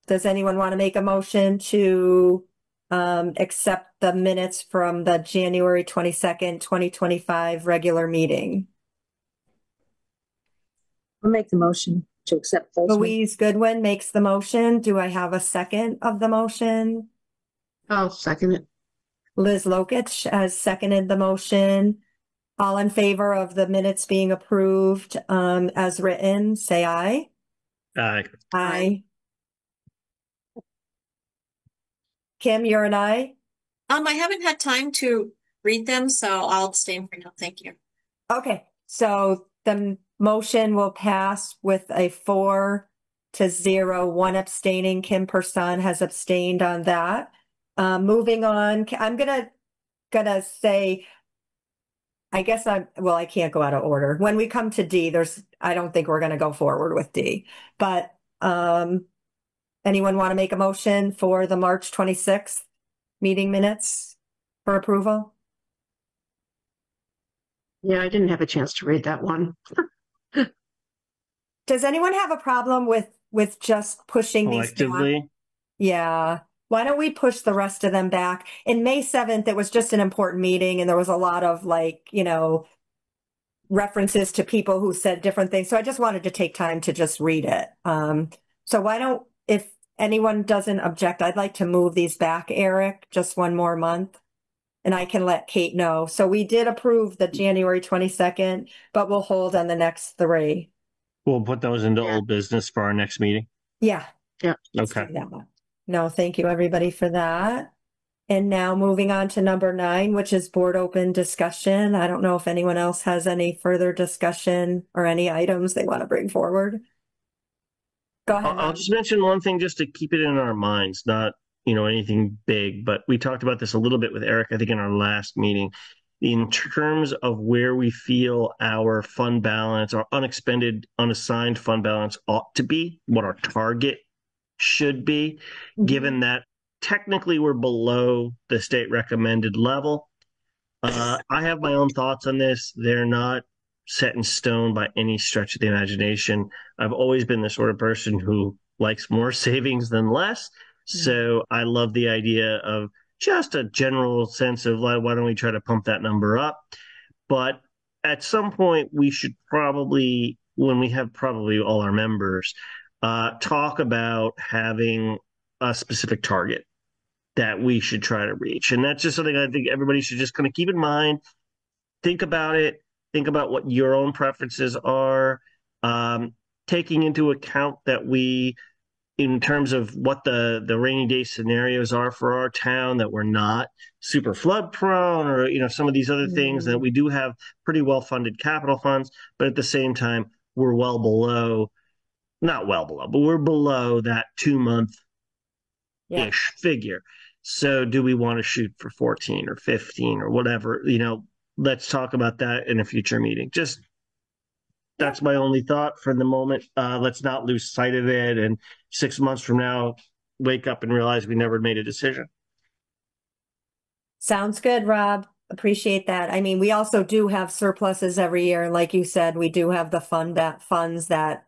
A: anyone want to make a motion to accept the minutes from the January 22nd, 2025 regular meeting?
E: I'll make the motion to accept those.
A: Louise Goodwin makes the motion. Do I have a second of the motion?
B: I'll second it.
A: Liz Lokich has seconded the motion. All in favor of the minutes being approved as written, say aye.
I: Aye.
A: Aye. Kim, you're an aye?
G: I haven't had time to read them, so I'll abstain for now. Thank you.
A: Okay, so the motion will pass with a 4-0, 1 abstaining. Kim Person has abstained on that. Moving on, I'm gonna say, I guess I can't go out of order. When we come to D, I don't think we're going to go forward with D. But anyone want to make a motion for the March 26th meeting minutes for approval?
B: Yeah, I didn't have a chance to read that one.
A: does anyone have a problem with just pushing these back?
I: Collectively,
A: Yeah. Why don't we push the rest of them back? In May 7th, it was just an important meeting and there was a lot of references to people who said different things. So I just wanted to take time to just read it. So why don't, if anyone doesn't object, I'd like to move these back, Eric, just one more month. And I can let Kate know. So we did approve the January 22nd, but we'll hold on the next 3.
I: we'll put those into old business for our next meeting.
A: Yeah.
B: Yeah.
A: Let's
I: Okay.
A: do that. No, thank you everybody for that. And now moving on to number 9, which is board open discussion. I don't know if anyone else has any further discussion or any items they want to bring forward. Go ahead.
I: I'll just mention one thing just to keep it in our minds, not, anything big, but we talked about this a little bit with Eric, I think in our last meeting, in terms of where we feel our fund balance, our unexpended, unassigned fund balance ought to be, what our target should be, given that technically we're below the state recommended level. I have my own thoughts on this. They're not set in stone by any stretch of the imagination. I've always been the sort of person who likes more savings than less. So I love the idea of just a general sense of why don't we try to pump that number up? But at some point, we should probably, when we have probably all our members, talk about having a specific target that we should try to reach. And that's just something I think everybody should just kind of keep in mind. Think about it. Think about what your own preferences are. Taking into account that we, in terms of what the rainy day scenarios are for our town, that we're not super flood prone or, some of these other things, that we do have pretty well-funded capital funds, but at the same time, we're not well below, but we're below that 2-month-ish figure. So do we want to shoot for 14 or 15 or whatever? Let's talk about that in a future meeting. Just that's my only thought for the moment. Let's not lose sight of it. And 6 months from now, wake up and realize we never made a decision.
A: Sounds good, Rob. Appreciate that. I mean, we also do have surpluses every year. Like you said, we do have the funds that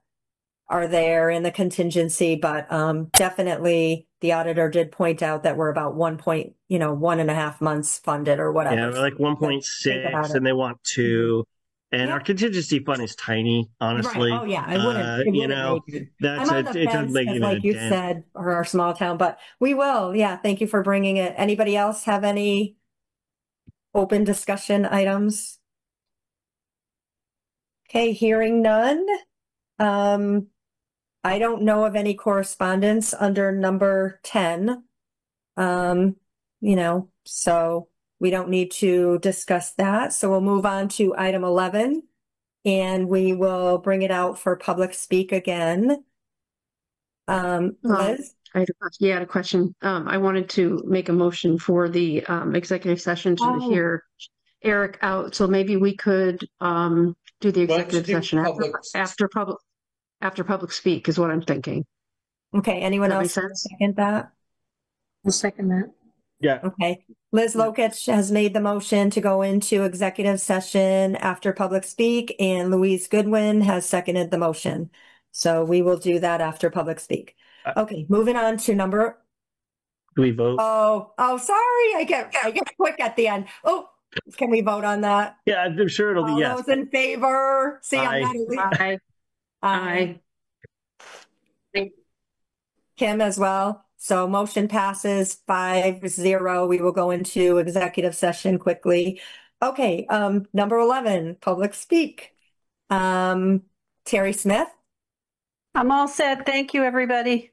A: are there in the contingency, but definitely the auditor did point out that we're about 1.5 months funded or whatever.
I: Yeah, we're like 1.6 and they want 2. And our contingency fund is tiny, honestly.
A: Right. Oh yeah, I wouldn't.
I: That's
A: I'm on the fence, like you said, or our small town, but we will. Yeah, thank you for bringing it. Anybody else have any open discussion items? Okay, hearing none. I don't know of any correspondence under number 10. So we don't need to discuss that. So we'll move on to item 11 and we will bring it out for public speak again. Liz?
B: I had a question. I wanted to make a motion for the executive session to hear Eric out. So maybe we could do the executive session after public speak is what I'm thinking.
A: Okay. Anyone else second that?
E: I'll second that.
I: Yeah.
A: Okay. Liz Lokich has made the motion to go into executive session after public speak, and Louise Goodwin has seconded the motion. So we will do that after public speak. Okay, moving on to number.
I: Do we vote?
A: Oh, sorry. I get quick at the end. Oh, can we vote on that?
I: Yeah, I'm sure it'll be yes.
A: All those in favor? See, I'm not
B: Aye. Aye.
A: Kim as well. So motion passes 5-0. We will go into executive session quickly. Okay, number 11, public speak. Terry Smith.
D: I'm all set. Thank you, everybody.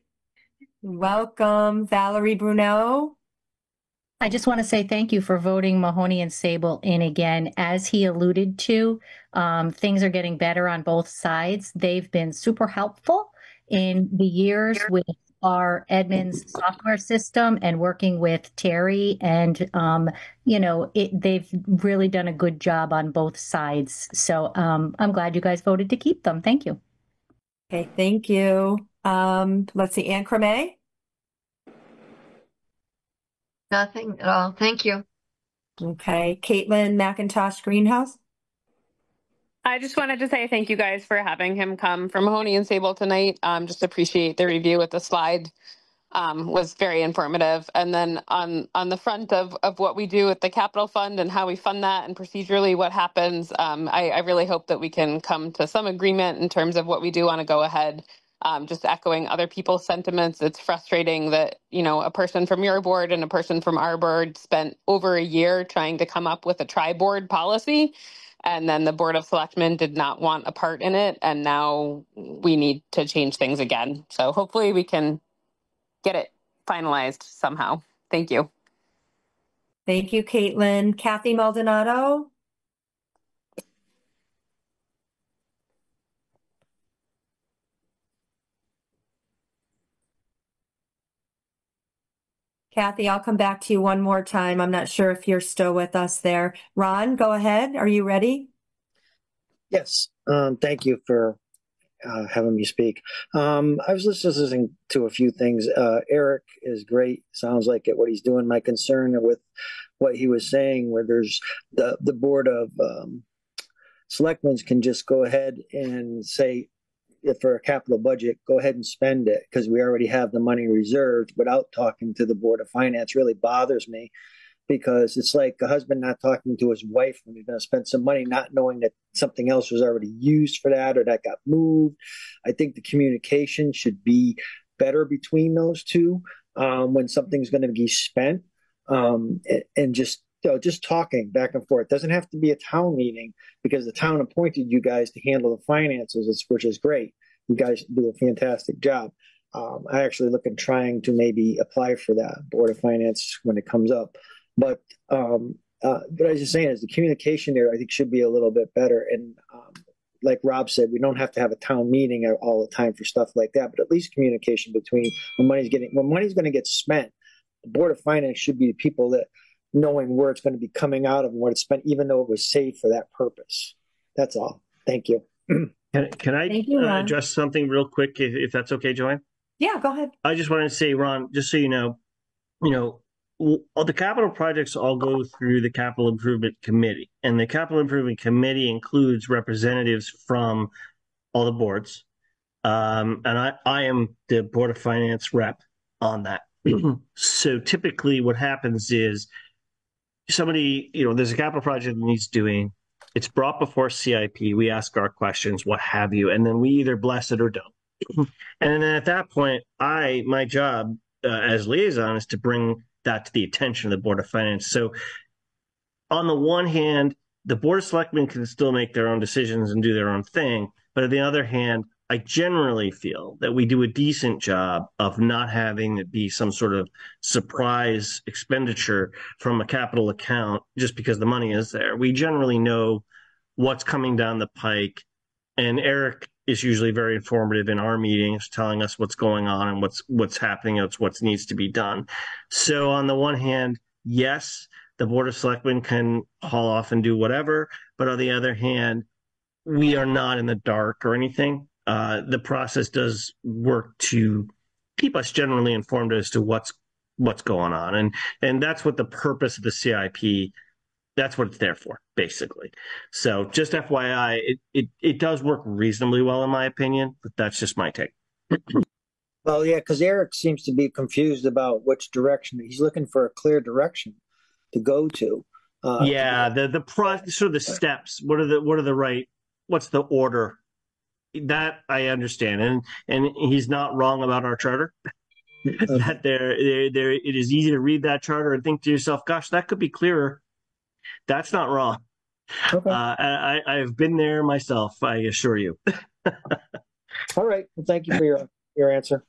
A: Welcome, Valerie Brunel.
K: I just want to say thank you for voting Mahoney and Sable in again. As he alluded to, things are getting better on both sides. They've been super helpful in the years with our Edmunds software system and working with Terry, and they've really done a good job on both sides. So I'm glad you guys voted to keep them. Thank you.
A: Okay, thank you. Let's see, Ann Creme.
L: Nothing at all. Thank you.
A: Okay, Caitlin McIntosh Greenhouse.
J: I just wanted to say thank you guys for having him come from Mahoney and Sable tonight. Just appreciate the review with the slide. Was very informative. And then on the front of what we do with the capital fund and how we fund that and procedurally what happens, I really hope that we can come to some agreement in terms of what we do want to go ahead. Just echoing other people's sentiments, it's frustrating that, you know, a person from your board and a person from our board spent over a year trying to come up with a tri-board policy. And then the Board of Selectmen did not want a part in it. And now we need to change things again. So hopefully we can get it finalized somehow. Thank you.
A: Thank you, Caitlin. Kathy Maldonado? Kathy, I'll come back to you one more time. I'm not sure if you're still with us there. Ron, go ahead. Are you ready?
M: Yes. Thank you for having me speak. I was just listening to a few things. Eric is great. Sounds like it, what he's doing. My concern with what he was saying, where there's the Board of Selectmen can just go ahead and say, if for a capital budget, go ahead and spend it because we already have the money reserved without talking to the Board of Finance really bothers me, because it's like a husband not talking to his wife when he's going to spend some money, not knowing that something else was already used for that or that got moved. I think the communication should be better between those two when something's going to be spent, and just talking back and forth. It doesn't have to be a town meeting because the town appointed you guys to handle the finances, which is great. You guys do a fantastic job. I actually look at trying to maybe apply for that Board of Finance when it comes up. But what I was just saying is the communication there, I think, should be a little bit better. And like Rob said, we don't have to have a town meeting all the time for stuff like that, but at least communication between when money's going to get spent. The Board of Finance should be the people that knowing where it's going to be coming out of and what it's spent, even though it was saved for that purpose. That's all. Thank you.
I: Can I address something real quick, if that's okay, Joanne?
A: Yeah, go ahead.
I: I just wanted to say, Ron, just so you know, all the capital projects all go through the Capital Improvement Committee, and the Capital Improvement Committee includes representatives from all the boards. And I am the Board of Finance rep on that. So typically what happens is somebody, there's a capital project that needs doing. It's brought before CIP. We ask our questions, what have you, and then we either bless it or don't. And then at that point, my job as liaison is to bring that to the attention of the Board of Finance. So on the one hand, the Board of Selectmen can still make their own decisions and do their own thing. But on the other hand, I generally feel that we do a decent job of not having it be some sort of surprise expenditure from a capital account just because the money is there. We generally know what's coming down the pike. And Eric is usually very informative in our meetings, telling us what's going on and what's happening, and what needs to be done. So on the one hand, yes, the Board of Selectmen can haul off and do whatever. But on the other hand, we are not in the dark or anything. The process does work to keep us generally informed as to what's going on. And that's what the purpose of the CIP, that's what it's there for, basically. So just FYI, it does work reasonably well, in my opinion, but that's just my take.
M: Well, yeah, because Eric seems to be confused about which direction. He's looking for a clear direction to go to.
I: The process, sort of the steps. What are the right? What's the order? That I understand, and he's not wrong about our charter. That it is easy to read that charter and think to yourself, "Gosh, that could be clearer." That's not wrong.
M: Okay.
I: I've been there myself, I assure you.
M: All right. Well, thank you for your answer.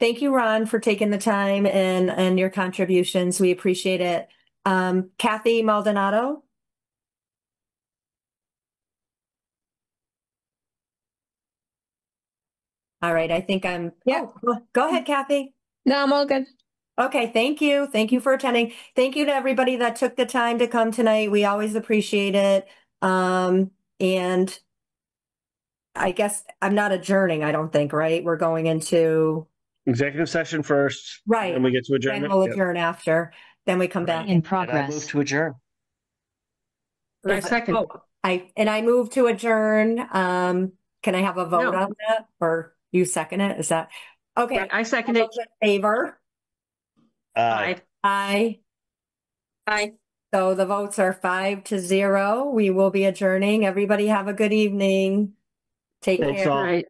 A: Thank you, Ron, for taking the time and your contributions. We appreciate it. Kathy Maldonado. All right. I think I'm. Yeah. Go ahead, Kathy.
B: No, I'm all good.
A: Okay. Thank you. Thank you for attending. Thank you to everybody that took the time to come tonight. We always appreciate it. And I guess I'm not adjourning, I don't think, right? We're going into
I: executive session first.
A: Right.
I: And we get to adjourn.
A: And we'll adjourn after. Then we come back.
K: In progress.
I: And I move to adjourn.
B: Second.
A: I move to adjourn. Can I have a vote
B: No.
A: on that, or you second it? Is that okay?
B: I second it.
A: All those in favor?
I: Aye.
A: Aye.
G: Aye.
A: So the votes are 5-0. We will be adjourning. Everybody have a good evening. Take
I: Thanks
A: care.
I: all.
B: Right.